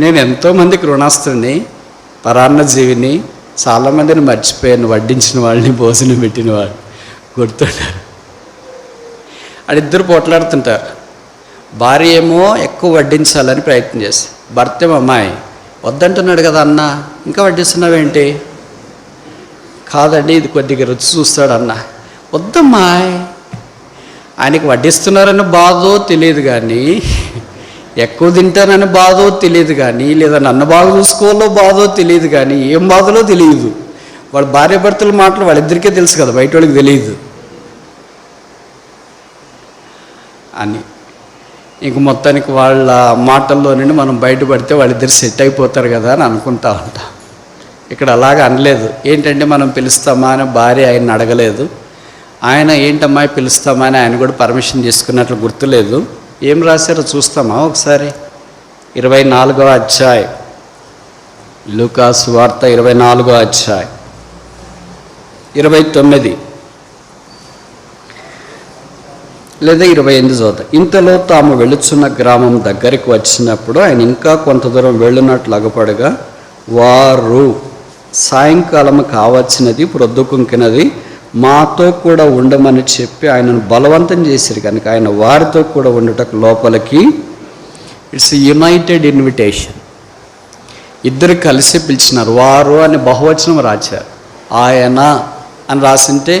నేను ఎంతోమందికి రుణాస్తుని, పరాన్న జీవిని, చాలామందిని మర్చిపోయాను, వడ్డించిన వాళ్ళని, భోజనం పెట్టిన వాళ్ళు గుర్తుంటారు. వాళ్ళిద్దరు పోట్లాడుతుంటారు. భార్య ఏమో ఎక్కువ వడ్డించాలని ప్రయత్నం చేస్తాను, భర్త ఏమో అమ్మాయి వద్దంటున్నాడు కదా అన్న, ఇంకా వడ్డిస్తున్నావేంటి? కాదండి ఇది కొద్దిగా రుచి చూస్తాడు అన్న. వద్దమ్మాయి, ఆయనకి వడ్డిస్తున్నారని బాధో తెలియదు కానీ, ఎక్కువ తింటానని బాధో తెలియదు కానీ, లేదా నన్ను బాగా చూసుకోవాలో బాధో తెలియదు కానీ, ఏం బాధలో తెలియదు. వాళ్ళ భార్య భర్తల మాటలు వాళ్ళిద్దరికే తెలుసు కదా, బయట వాళ్ళకి తెలియదు అని. ఇంక మొత్తానికి వాళ్ళ మాటల్లో నుండి మనం బయటపడితే వాళ్ళిద్దరు సెట్ అయిపోతారు కదా అని అనుకుంటా ఉంటాం. ఇక్కడ అలాగ అనలేదు. ఏంటంటే మనం పిలుస్తామా అని భార్య ఆయన్ని అడగలేదు. ఆయన ఏంటమ్మాయి పిలుస్తామా అని ఆయన కూడా పర్మిషన్ తీసుకున్నట్లు గుర్తులేదు. ఏం రాశారో చూస్తామా ఒకసారి? 24వ అధ్యాయం, లూకా సువార్త 24వ అధ్యాయం 29 లేదా 28 చదువుతా. ఇంతలో తాము వెళుచున్న గ్రామం దగ్గరికి వచ్చినప్పుడు ఆయన ఇంకా కొంత దూరం వెళ్ళినట్లు అగపడగా, వారు సాయంకాలం కావచ్చినది, ప్రొద్దుకుంకినది, మాతో కూడా ఉండమని చెప్పి ఆయనను బలవంతం చేశారు కనుక ఆయన వారితో కూడా ఉండటకు లోపలికి. It's United invitation. ఇద్దరు కలిసి పిలిచినారు. వారు అని బహువచనం రాశారు, ఆయన అని రాసింటే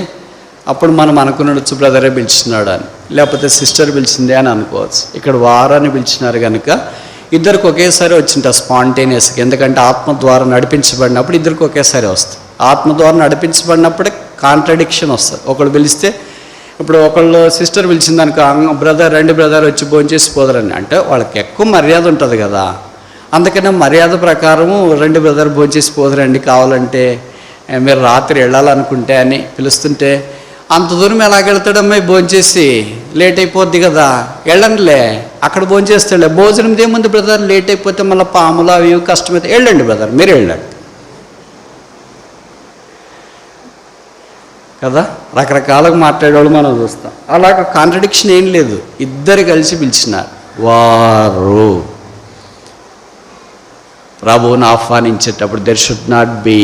అప్పుడు మనం అనుకున్నచ్చు బ్రదరే పిలిచినాడు అని, లేకపోతే సిస్టర్ పిలిచిందే అని అనుకోవచ్చు. ఇక్కడ వారాన్ని పిలిచినారు కనుక ఇద్దరికి ఒకేసారి వచ్చింటారు స్పాంటేనియస్గా. ఎందుకంటే ఆత్మ ద్వారా నడిపించబడినప్పుడు ఇద్దరికి ఒకేసారి వస్తుంది. ఆత్మ ద్వారా నడిపించబడినప్పుడే కాంట్రడిక్షన్ వస్తుంది. ఒకళ్ళు పిలిస్తే, ఇప్పుడు ఒకళ్ళు సిస్టర్ పిలిచింది అనుకో, బ్రదర్ రెండు బ్రదర్ వచ్చి భోంచేసి పోదరని అంటే వాళ్ళకి ఎక్కువ మర్యాద ఉంటుంది కదా. అందుకనే మర్యాద ప్రకారము రెండు బ్రదర్ భోంచేసి పోదరండి, కావాలంటే మీరు రాత్రి వెళ్ళాలనుకుంటే అని పిలుస్తుంటే, అంత దూరం ఎలాగెళ్తాడమ్మాయి భోంచేసి, లేట్ అయిపోద్ది కదా, వెళ్ళండిలే అక్కడ భోజనం చేస్తాడు. భోజనం ఏముంది బ్రదర్, లేట్ అయిపోతే మళ్ళీ పాములు అవి కష్టమైతే, వెళ్ళండి బ్రదర్, మీరు వెళ్ళండి కదా. రకరకాలుగా మాట్లాడేవాళ్ళు మనం చూస్తాం. అలాగ కాంట్రడిక్షన్ ఏం లేదు, ఇద్దరు కలిసి పిలిచినారు. వారు ప్రభువుని ఆహ్వానించేటప్పుడు there should not be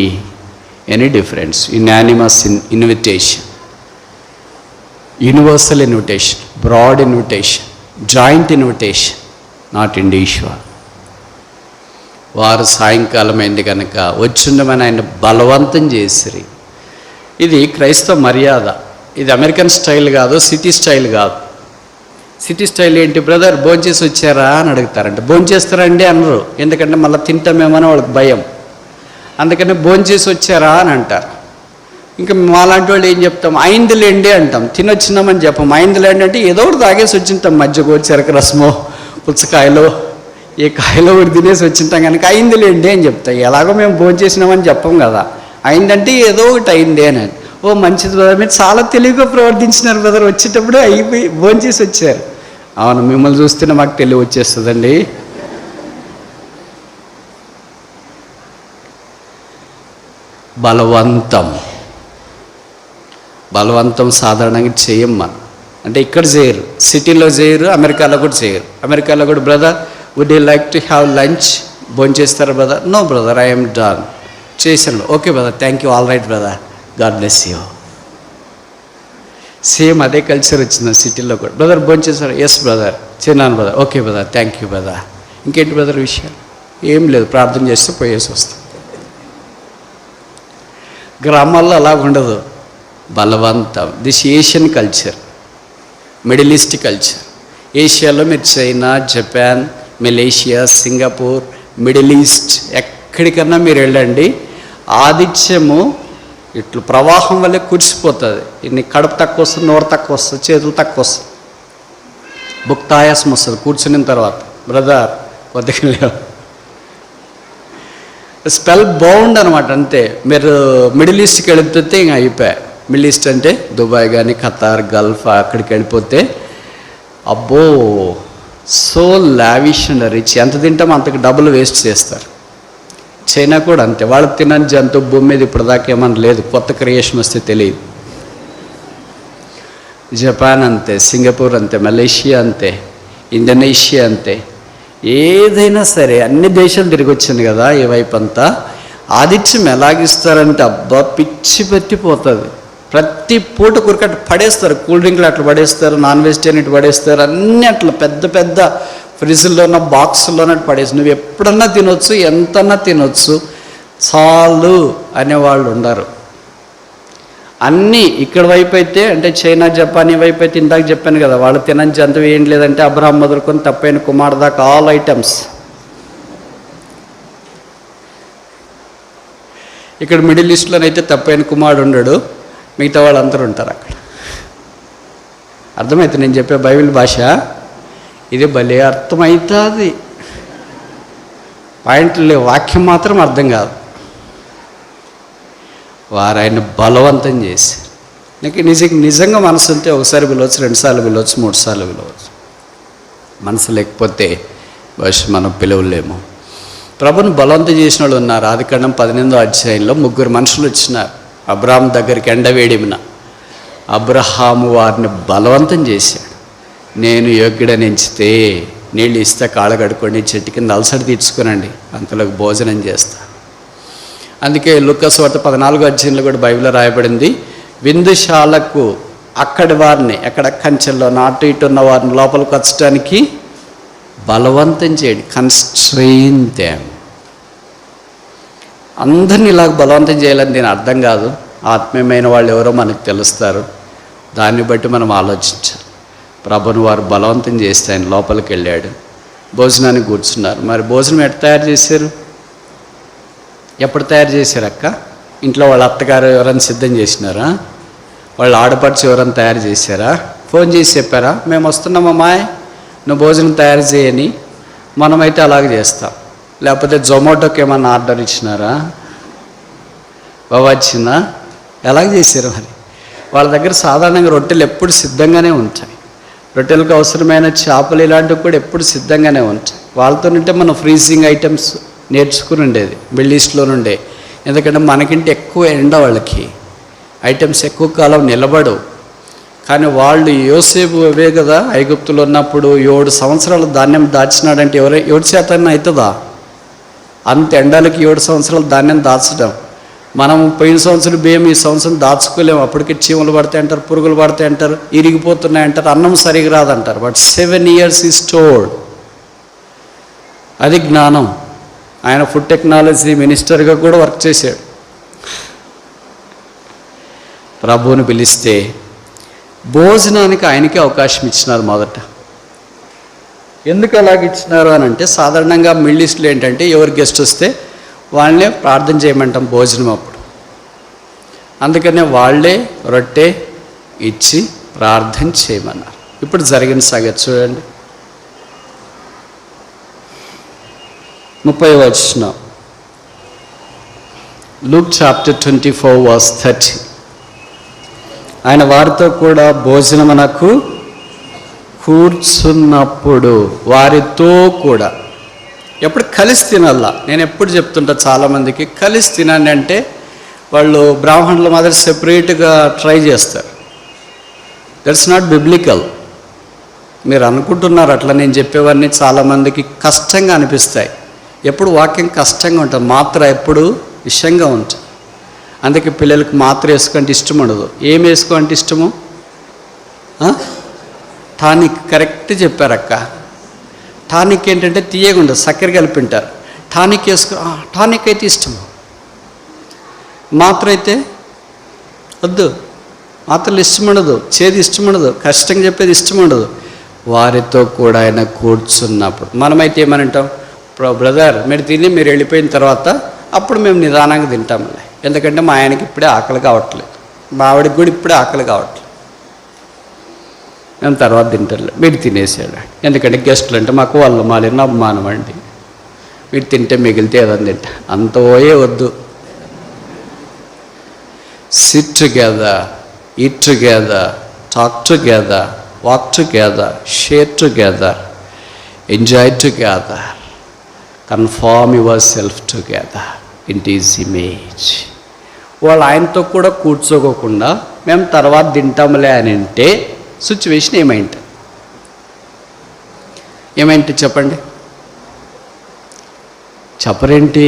any difference, unanimous invitation, universal invitation, broad invitation, joint invitation, not individual. వారు సాయంకాలం అయింది కనుక వచ్చిండమని ఆయన బలవంతం చేసిరి. ఇది క్రైస్తవ మర్యాద. ఇది అమెరికన్ స్టైల్ కాదు, సిటీ స్టైల్ కాదు. సిటీ స్టైల్ ఏంటి బ్రదర్, భోంచేసి వచ్చారా అని అడుగుతారంట. భోంచేస్తారండి అనరు, ఎందుకంటే మళ్ళీ తింటామేమని వాళ్ళకి భయం. అందుకని భోంచేసి వచ్చారా అని అంటారు. ఇంకా మాలాంటి వాళ్ళు ఏం చెప్తాం, అయిందిలేండి అంటాం, తినొచ్చినామని చెప్పం. అయిందిలేండి అంటే ఏదో ఒకటి తాగేసి వచ్చింటాం, మధ్యకో చెరకు రసమో పుచ్చకాయలో ఏ కాయలో ఒకటి తినేసి వచ్చింటాం కనుక అయిందిలేండి అని చెప్తాం. ఎలాగో మేము భోంచేసినామని చెప్పం కదా, అయిందంటే ఏదో ఒకటి అయింది అని. ఓ మంచిది బ్రదర్, మీరు చాలా తెలివిగా ప్రవర్తించినారు బ్రదర్, వచ్చేటప్పుడు అయిపోయి భోంచేసి వచ్చారు. అవును, మిమ్మల్ని చూస్తేనే మాకు తెలివి వచ్చేస్తుందండి. బలవంతం సాధారణంగా చేయం మనం. అంటే ఇక్కడ చేయరు, సిటీలో చేయరు, అమెరికాలో కూడా చేయరు. అమెరికాలో కూడా brother would you like to have lunch, భోంచేస్తారా brother? No brother, I'm done. చేశాను, okay brother, thank you, all right brother, God bless you. Same అదే కల్చర్ వచ్చింది సిటీలో కూడా. బ్రదర్ భోంచేశారు? ఎస్ బ్రదర్, చిన్నాను brother, okay brother, thank you brother. ఇంకేంటి brother విషయాలు? ఏం లేదు, ప్రార్థన చేస్తే పోయేసి వస్తాం. గ్రామాల్లో అలా ఉండదు, బలవంతం. This Asian culture, middle east culture. ఏషియాలో మీరు China, Japan, Malaysia, Singapore, middle east ఎక్కడికన్నా మీరు వెళ్ళండి, ఆతిథ్యము ఇట్లు ప్రవాహం వల్లే కురిసిపోతుంది. ఇన్ని కడుపు తక్కువ వస్తుంది, నోరు తక్కువ వస్తుంది, చేతులు తక్కువ వస్తుంది, భుక్తాయాసం వస్తుంది కూర్చున్న తర్వాత. బ్రదర్ కొద్దిగా లేవు, స్పెల్ బౌండ్ అనమాట. అంతే. మీరు మిడిల్ ఈస్ట్కి వెళ్ళిపోతే ఇంకా అయిపోయాయి. మిడిల్ ఈస్ట్ అంటే దుబాయ్ కానీ ఖతార్, గల్ఫ్, అక్కడికి వెళ్ళిపోతే అబ్బో సో లావిష్ అండ్ రిచ్, ఎంత తింటామో అంతకు డబ్బులు వేస్ట్ చేస్తారు. చైనా కూడా అంతే, వాళ్ళకి తినని జంతువు భూమి మీద ఇప్పుడు దాకా ఏమన్నా లేదు, కొత్త క్రియేషన్ వస్తే తెలియదు. జపాన్ అంతే, సింగపూర్ అంతే, మలేషియా అంతే, ఇండోనేషియా అంతే. ఏదైనా సరే అన్ని దేశాలు తిరిగి వచ్చింది కదా ఈ వైపు అంతా. ఆతిథ్యం ఎలాగిస్తారంటే అబ్బా పిచ్చి పెట్టిపోతుంది. ప్రతి పూట కురికట్టు పడేస్తారు, కూల్ డ్రింక్లు అట్లా పడేస్తారు, నాన్ వెజిటేరియన్ ఇటు పడేస్తారు, అన్నీ అట్లా పెద్ద పెద్ద ఫ్రిడ్జ్లోన బాక్సుల్లోనే పడేసి నువ్వు ఎప్పుడన్నా తినొచ్చు, ఎంతన్నా తినొచ్చు, చాలు అనేవాళ్ళు ఉండరు. అన్నీ ఇక్కడ వైపు అయితే, అంటే చైనా, జపాన్ ఈ వైపు అయితే ఇందాక చెప్పాను కదా, వాళ్ళు తినని జంతువు ఏం లేదంటే అబ్రహాం మొదలుకొని తప్పైన కుమార్ దాకా ఆల్ ఐటమ్స్. ఇక్కడ మిడిల్ ఈస్ట్లోనైతే తప్పైన కుమారుడు ఉండడు, మిగతా వాళ్ళందరూ ఉంటారు అక్కడ. అర్థమవుతుంది నేను చెప్పే బైబిల్ భాష, ఇది భలే అర్థమవుతుంది. పాయింట్లు వాక్యం మాత్రం అర్థం కాదు. వారు ఆయన బలవంతం చేసి, నీకు నిజంగా మనసు ఉంటే ఒకసారి పిలవచ్చు, 2 సార్లు పిలవచ్చు, 3 సార్లు పిలవచ్చు. మనసు లేకపోతే బహుశా మనం పిలవలేము. ప్రభుని బలవంతం చేసిన వాళ్ళు ఉన్నారు. ఆదికాండం 18వ అధ్యాయంలో 3 మనుషులు వచ్చినారు అబ్రహాం దగ్గరికి ఎండవేడిమిన. అబ్రహాము వారిని బలవంతం చేశాడు. నేను యోగ్యుడని ఎంచితే నీళ్ళు ఇస్తే కాళ్ళ కడుక్కోండి, చెట్టు కింద అలసడి తీర్చుకోనండి, అంతలోకి భోజనం చేస్తా. అందుకే లూకాసు వార్త 14వ అధ్యాయంలో కూడా బైబిల్లో రాయబడింది, విందుశాలకు అక్కడి వారిని, ఎక్కడ కంచెల్లో అటు ఇటు ఉన్న వారిని లోపలికి వచ్చడానికి బలవంతం చేయండి, కన్స్ట్రెయిన్ దెమ్. అందరినీ ఇలాగ బలవంతం చేయాలని దీని అర్థం కాదు. ఆత్మీయమైన వాళ్ళు ఎవరో మనకు తెలుస్తారు, దాన్ని బట్టి మనం ఆలోచించాలి. ప్రభుని వారు బలవంతం చేస్తే ఆయన లోపలికి వెళ్ళాడు, భోజనానికి కూర్చున్నారు. మరి భోజనం ఎట్లా తయారు చేశారు? ఎప్పుడు తయారు చేశారు అక్క? ఇంట్లో వాళ్ళ అత్తగారు ఎవరైనా సిద్ధం చేసినారా? వాళ్ళ ఆడపడుచు ఎవరైనా తయారు చేశారా? ఫోన్ చేసి చెప్పారా మేము వస్తున్నామమ్మాయి నువ్వు భోజనం తయారు చేయని? మనమైతే అలాగే చేస్తాం. లేకపోతే జొమాటోకి ఏమన్నా ఆర్డర్ ఇచ్చినారా? బాబా వచ్చిందా? ఎలాగ చేశారు? మరి వాళ్ళ దగ్గర సాధారణంగా రొట్టెలు ఎప్పుడు సిద్ధంగానే ఉంటాయి. రొట్టెలకు అవసరమైన చేపలు ఇలాంటివి కూడా ఎప్పుడు సిద్ధంగానే ఉంటాయి. వాళ్ళతో ఉంటే మనం ఫ్రీజింగ్ ఐటమ్స్ నేర్చుకుని ఉండేది మిడిల్ ఈస్ట్లో నుండే. ఎందుకంటే మనకింటే ఎక్కువ ఎండ వాళ్ళకి, ఐటమ్స్ ఎక్కువ కాలం నిలబడవు. కానీ వాళ్ళు యోసేపు అవే కదా, ఐగుప్తులో ఉన్నప్పుడు 7 సంవత్సరాలు ధాన్యం దాచినాడంటే ఎవరి చేతన్నా అవుతుందా? అంత ఎండలకి 7 సంవత్సరాలు ధాన్యం దాచడం. మనం పోయిన సంవత్సరం బియ్యం ఈ సంవత్సరం దాచుకోలేము. అప్పటికి చీమలు పడతాయి అంటారు, పురుగులు పడతాయి అంటారు, ఇరిగిపోతున్నాయి అంటారు, అన్నం సరిగా రాదంటారు. బట్ 7 years ఈ స్టోర్డ్. అది జ్ఞానం. ఆయన ఫుడ్ టెక్నాలజీ మినిస్టర్గా కూడా వర్క్ చేశాడు. ప్రభువుని పిలిస్తే భోజనానికి ఆయనకే అవకాశం ఇచ్చినారు మొదట. ఎందుకు అలాగ ఇచ్చినారు అని అంటే, సాధారణంగా మిడిల్ ఈస్ట్లో ఏంటంటే ఎవరు గెస్ట్ వస్తే వాళ్ళనే ప్రార్థన చేయమంటాం భోజనం అప్పుడు. అందుకనే వాళ్ళే రొట్టె ఇచ్చి ప్రార్థన చేయమన్నారు. ఇప్పుడు జరిగిన సంగతి చూడండి. 30వ వచనం, లూక్ చాప్టర్ 24 verse 30. ఆయన వారితో కూడా భోజనమునకు కూర్చున్నప్పుడు వారితో కూడా. ఎప్పుడు కలిసి తినాలా. నేను ఎప్పుడు చెప్తుంటా చాలామందికి, కలిసి తినండి అంటే వాళ్ళు బ్రాహ్మణుల మాదిరి సెపరేట్గా ట్రై చేస్తారు. That's not biblical. మీరు అనుకుంటున్నారు అట్లా. నేను చెప్పేవన్నీ చాలామందికి కష్టంగా అనిపిస్తాయి. ఎప్పుడు వాక్యం కష్టంగా ఉంటుంది, మాత్ర ఎప్పుడు ఇష్టంగా ఉంటుంది. అందుకే పిల్లలకు మాత్ర వేసుకుంటే ఇష్టం ఉండదు. ఏం వేసుకోంటే ఇష్టము? టానిక్. కరెక్ట్ చెప్పారక్క. టానిక్ ఏంటంటే తీయగా ఉండదు, చక్కెర కలిపింటారు. టానిక్ టానిక్ అయితే ఇష్టము, మాత్ర అయితే వద్దు. మాత్రలు ఇష్టం ఉండదు, చేది ఇష్టం ఉండదు, కష్టంగా చెప్పేది ఇష్టం ఉండదు. వారితో కూడా ఆయన కూర్చున్నప్పుడు మనమైతే ఏమనంటాం, బ్రదర్ మీరు తిని మీరు వెళ్ళిపోయిన తర్వాత అప్పుడు మేము నిదానంగా తింటాంలే, ఎందుకంటే మా ఆయనకి ఇప్పుడే ఆకలి కావట్లేదు, మా ఆవిడకి కూడా ఇప్పుడే ఆకలి కావట్లేదు, మేము తర్వాత తింటారు. మీరు తినేసాడు. ఎందుకంటే గెస్టులు అంటే మాకు వాళ్ళు మాలిన అభిమానం అండి. మీరు తింటే మిగిలితే ఏదని తింటా, అంత పోయే వద్దు. SIT together, eat together, talk together, walk together, share together, enjoy together, confirm your self together in his image. వాళ్ళు ఆయనతో కూడా కూర్చోకోకుండా మేము తర్వాత తింటాములే అని అంటే సిచ్యువేషన్ ఏమైంటి చెప్పండి? చెప్పరేంటి?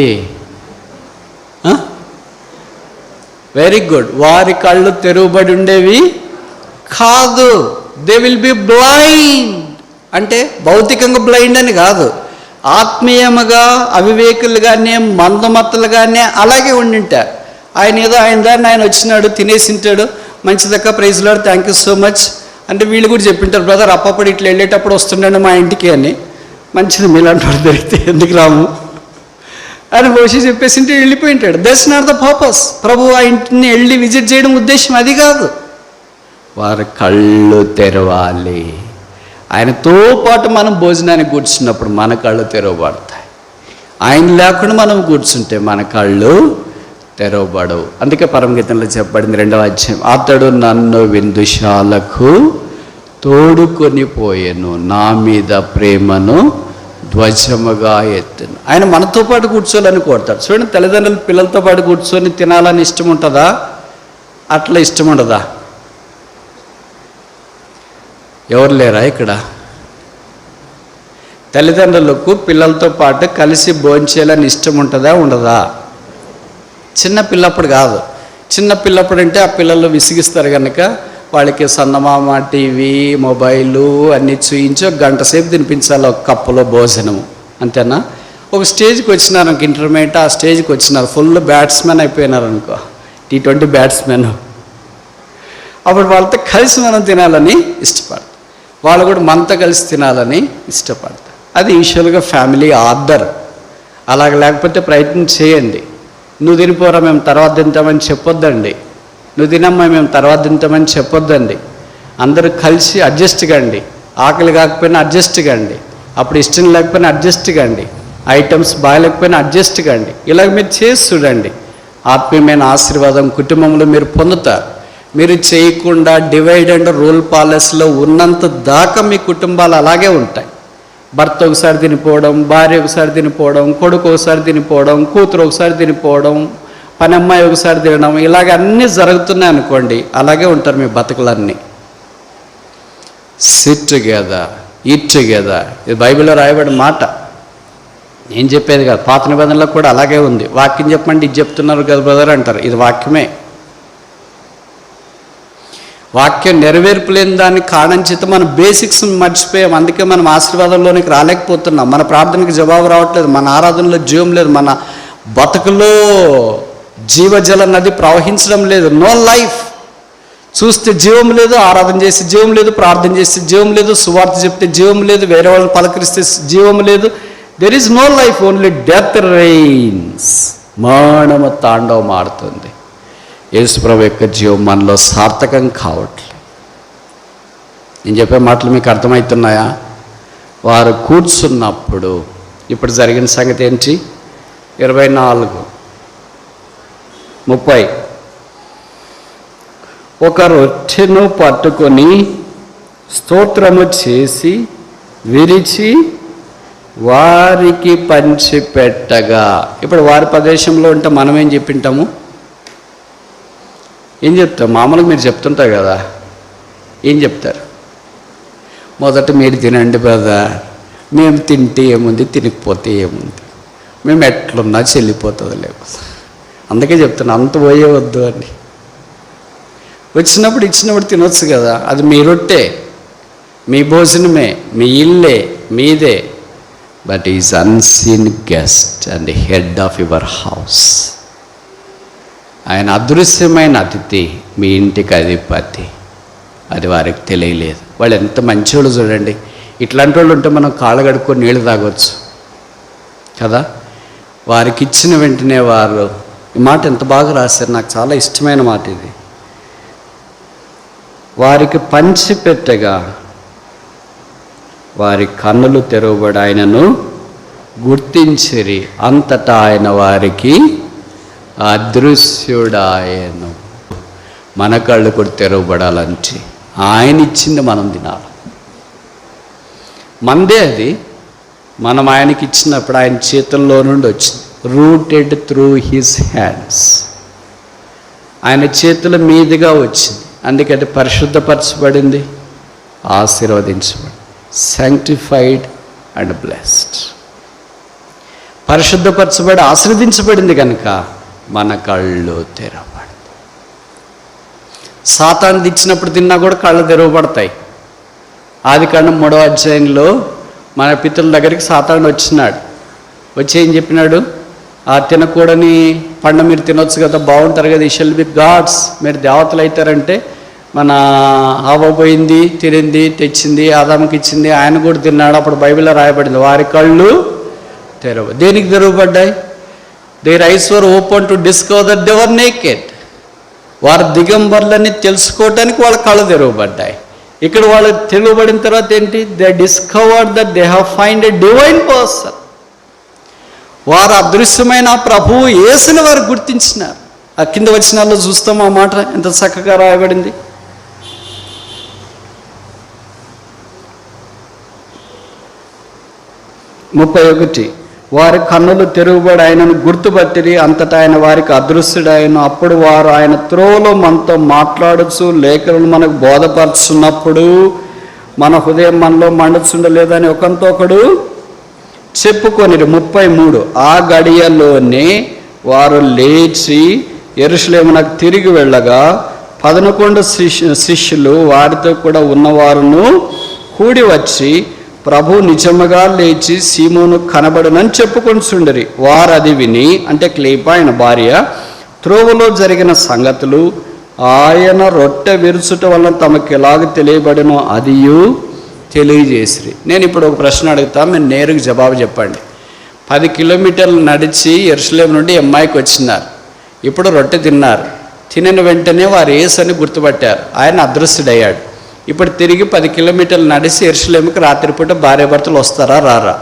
Very good. వారి కళ్ళు తెరువబడి ఉండేవి కాదు. They will be blind. అంటే భౌతికంగా బ్లైండ్ అని కాదు, ఆత్మీయముగా అవివేకులుగానే మందమత్తలుగానే అలాగే ఉండింటారు. ఆయన ఏదో ఆయన దాన్ని ఆయన వచ్చినాడు, తినేసి ఉంటాడు, మంచిదక్క praise Lord thank you so much అంటే వీళ్ళు కూడా చెప్పింటారు, బ్రదర్ అప్పప్పుడు ఇట్లా వెళ్ళేటప్పుడు వస్తుండండి మా ఇంటికి అని. మంచిది, మీలాంటి వాడు దొరికితే ఎందుకు రాము అని బహుశా చెప్పేసి ఉంటే వెళ్ళిపోయింటాడు. That's not the purpose. ప్రభు ఆ ఇంటిని వెళ్ళి విజిట్ చేయడం ఉద్దేశం అది కాదు. వారి కళ్ళు తెరవాలి. ఆయనతో పాటు మనం భోజనానికి కూర్చున్నప్పుడు మన కళ్ళు తెరవబడతాయి. ఆయన లేకుండా మనం కూర్చుంటే మన కళ్ళు తెరవబడవు. అందుకే పరమగీతంలో చెప్పబడింది 2వ అధ్యాయం, అతడు నన్ను విందుశాలకు తోడుకొని పోయెను, నా మీద ప్రేమను ధ్వజముగా ఎత్తును. ఆయన మనతో పాటు కూర్చోవాలని కోరుతాడు. చూడండి, తల్లిదండ్రులు పిల్లలతో పాటు కూర్చొని తినాలని ఇష్టం ఉంటుందా? అట్లా ఇష్టం ఉండదా? ఎవరు లేరా ఇక్కడ? తల్లిదండ్రులకు పిల్లలతో పాటు కలిసి భోంచేయాలని ఇష్టం ఉంటుందా ఉండదా? చిన్న పిల్లప్పుడు కాదు. చిన్న పిల్లప్పుడు అంటే ఆ పిల్లలు విసిగిస్తారు కనుక వాళ్ళకి సన్నమామ టీవీ మొబైలు అన్నీ చూయించి 1 గంట సేపు తినిపించాలి ఒక కప్పులో భోజనము, అంతేనా? ఒక స్టేజ్కి వచ్చినారు అనుకో, ఇంటర్మీడియట్ ఆ స్టేజ్కి వచ్చినారు, ఫుల్ బ్యాట్స్మెన్ అయిపోయినారు అనుకో, T20 బ్యాట్స్మెన్. అప్పుడు వాళ్ళతో కలిసి మనం తినాలని ఇష్టపడతాం, వాళ్ళు కూడా మనతో కలిసి తినాలని ఇష్టపడతారు. అది యూజువల్గా ఫ్యామిలీ ఆర్డర్. అలాగ లేకపోతే ప్రయత్నం చేయండి. నువ్వు తినిపోరా మేము తర్వాత తింటామని చెప్పొద్దండి, నువ్వు తినమ్మా మేము తర్వాత తింటామని చెప్పొద్దండి. అందరూ కలిసి అడ్జస్ట్ కండి. ఆకలి కాకపోయినా అడ్జస్ట్ కండి, అప్పుడు ఇష్టం లేకపోయినా అడ్జస్ట్ కండి, ఐటమ్స్ బాగాలేకపోయినా అడ్జస్ట్ కండి. ఇలాగ మీరు చేసి చూడండి, ఆత్మీయమైన ఆశీర్వాదం కుటుంబంలో మీరు పొందుతారు. మీరు చేయకుండా డివైడ్ అండ్ రూల్ పాలసీలో ఉన్నంత దాకా మీ కుటుంబాలు అలాగే ఉంటాయి. భర్త ఒకసారి తినిపోవడం, భార్య ఒకసారి తినిపోవడం, కొడుకు ఒకసారి తినిపోవడం, కూతురు ఒకసారి తినిపోవడం, పని అమ్మాయి ఒకసారి తినడం, ఇలాగ అన్నీ జరుగుతున్నాయి అనుకోండి, అలాగే ఉంటారు మీ బతుకులన్నీ. సిట్ టుగెదర్, ఈట్ టుగెదర్, ఇది బైబిల్లో రాయబడిన మాట, నేను చెప్పేది కాదు. పాత నిబంధనలో కూడా అలాగే ఉంది. వాక్యం చెప్పమంటే ఇది చెప్తున్నారు కదా బ్రదర్ అంటారు, ఇది వాక్యమే. వాక్యం నెరవేర్పు లేని దాన్ని కారణం చేత మనం బేసిక్స్ మర్చిపోయాం. అందుకే మనం ఆశీర్వాదంలోనికి రాలేకపోతున్నాం. మన ప్రార్థనకి జవాబు రావట్లేదు, మన ఆరాధనలో జీవం లేదు, మన బతుకులో జీవజల నది ప్రవహించడం లేదు. No life. చూస్తే జీవం లేదు, ఆరాధన చేస్తే జీవం లేదు, ప్రార్థన చేస్తే జీవం లేదు, సువార్త చెప్తే జీవం లేదు, వేరే వాళ్ళని పలకరిస్తే జీవం లేదు. There is no life, only death reigns. మరణము తాండవం ఆడుతుంది. యేసుప్రభు యొక్క జీవం మనలో సార్థకం కావట్లేదు. నేను చెప్పే మాటలు మీకు అర్థమవుతున్నాయా? వారు కూర్చున్నప్పుడు ఇప్పుడు జరిగిన సంగతి ఏంటి? 24:30 ఒక రొట్టెను పట్టుకొని స్తోత్రము చేసి విరిచి వారికి పంచిపెట్టగా. ఇప్పుడు వారి ప్రదేశంలో ఉంటే మనం ఏం చెప్పింటాము? ఏం చెప్తాం? మామూలుగా మీరు చెప్తుంటారు కదా, ఏం చెప్తారు? మొదట మీరు తినండి బ్రదర్, మేము తింటే ఏముంది, తినకపోతే ఏముంది, మేము ఎట్లున్నా చెల్లిపోతుంది లేకపోతే. అందుకే చెప్తున్నా, అంత పోయే వద్దు అని. వచ్చినప్పుడు ఇచ్చినప్పుడు తినొచ్చు కదా, అది మీ రొట్టె, మీ భోజనమే, మీ ఇల్లే, మీదే. But is unseen guest and head of your house. ఆయన అదృశ్యమైన అతిథి, మీ ఇంటికి అధిపతి. అది వారికి తెలియలేదు. వాళ్ళు ఎంత మంచివాళ్ళు చూడండి. ఇట్లాంటి వాళ్ళు ఉంటే మనం కాళ్ళు కడుక్కొని నీళ్ళు తాగొచ్చు కదా. వారికి ఇచ్చిన వెంటనే వారు, ఈ మాట ఎంత బాగా రాశారు, నాకు చాలా ఇష్టమైన మాట ఇది. వారికి పంచిపెట్టగా వారి కన్నులు తెరవబడి ఆయనను గుర్తించిరి. అంతటా ఆయన వారికి అదృశ్యుడాయను. మన కళ్ళు కూడా తెరవబడాలంటే ఆయన ఇచ్చింది మనం తినాలి. మందే అది. మనం ఆయనకి ఇచ్చినప్పుడు ఆయన చేతుల్లో నుండి వచ్చింది. Rooted through his hands. ఆయన చేతుల మీదుగా వచ్చింది. అందుకంటే పరిశుద్ధపరచబడింది, ఆశీర్వదించబడింది, సాంక్టిఫైడ్ అండ్ బ్లెస్డ్. పరిశుద్ధపరచబడి ఆశీర్వదించబడింది కనుక మన కళ్ళు తెరవబడతాయి. సాతాను ఇచ్చినప్పుడు తిన్నా కూడా కళ్ళు తెరవబడతాయి. ఆదికాండం 3వ అధ్యాయంలో మన పితరుల దగ్గరికి సాతాను వచ్చినాడు. వచ్చి ఏం చెప్పినాడు? ఆ తినకూడని పండు మీరు తినొచ్చు కదా, బాగుంటారు కదా, ఈ షెల్ బి గాడ్స్, మీరు దేవతలు అవుతారంటే. మన హవ్వ పోయింది, తినింది, తెచ్చింది, ఆదాముకి ఇచ్చింది, ఆయన కూడా తిన్నాడు. అప్పుడు బైబిల్లో రాయబడింది, వారి కళ్ళు దేనికి తెరవబడ్డాయి? Their eyes were open to discover that they were naked. వారు దిగంబర్లని తెలుసుకోవడానికి వాళ్ళ కళ్ళు తెరవబడ్డాయి. ఇక్కడ వాళ్ళు తెరవబడిన తర్వాత ఏంటి? They discovered that they have find a divine person. వారు అదృశ్యమైన ప్రభువు యేసుని వారు గుర్తించినారు. ఆ కింద వచనాల్లో చూస్తాం ఆ మాట ఎంత చక్కగా రాయబడింది. 31 వారి కన్నులు తెరువబడి ఆయనను గుర్తుపట్టిరి. అంతటా ఆయన వారికి అదృశ్యుడాయను. అప్పుడు వారు ఆయన త్రోవలో మనతో మాట్లాడచ్చు, లేఖలను మనకు బోధపరుచున్నప్పుడు మన హృదయం మనలో మండుచుండలేదని ఒకంతో ఒకడు చెప్పుకొని. 33 ఆ గడియలోనే వారు లేచి యెరూషలేమునకు తిరిగి వెళ్ళగా 11 శిష్యులు వారితో కూడా ఉన్నవారును కూడి వచ్చి, ప్రభు నిజముగా లేచి సీమోను కనబడునని చెప్పుకొనిచుండిరి. వారు అది విని, అంటే క్లేప ఆయన భార్య, త్రోవలో జరిగిన సంగతులు, ఆయన రొట్టె విరుచుట వలన తమకు ఎలాగ తెలియబడినో అదియు తెలియజేసిరి. నేను ఇప్పుడు ఒక ప్రశ్న అడుగుతాను, మీరు నేరుగా జవాబు చెప్పండి. 10 కిలోమీటర్లు నడిచి యెరూషలేము నుండి ఎమ్మాయికి వచ్చినారు. ఇప్పుడు రొట్టె తిన్నారు. తినిన వెంటనే వారు యేసు అని గుర్తుపట్టారు. ఆయన అదృశ్యుడయ్యాడు. ఇప్పుడు తిరిగి 10 కిలోమీటర్లు నడిచి యెరూషలేముకి రాత్రిపూట భార్యాభర్తలు వస్తారా రారా?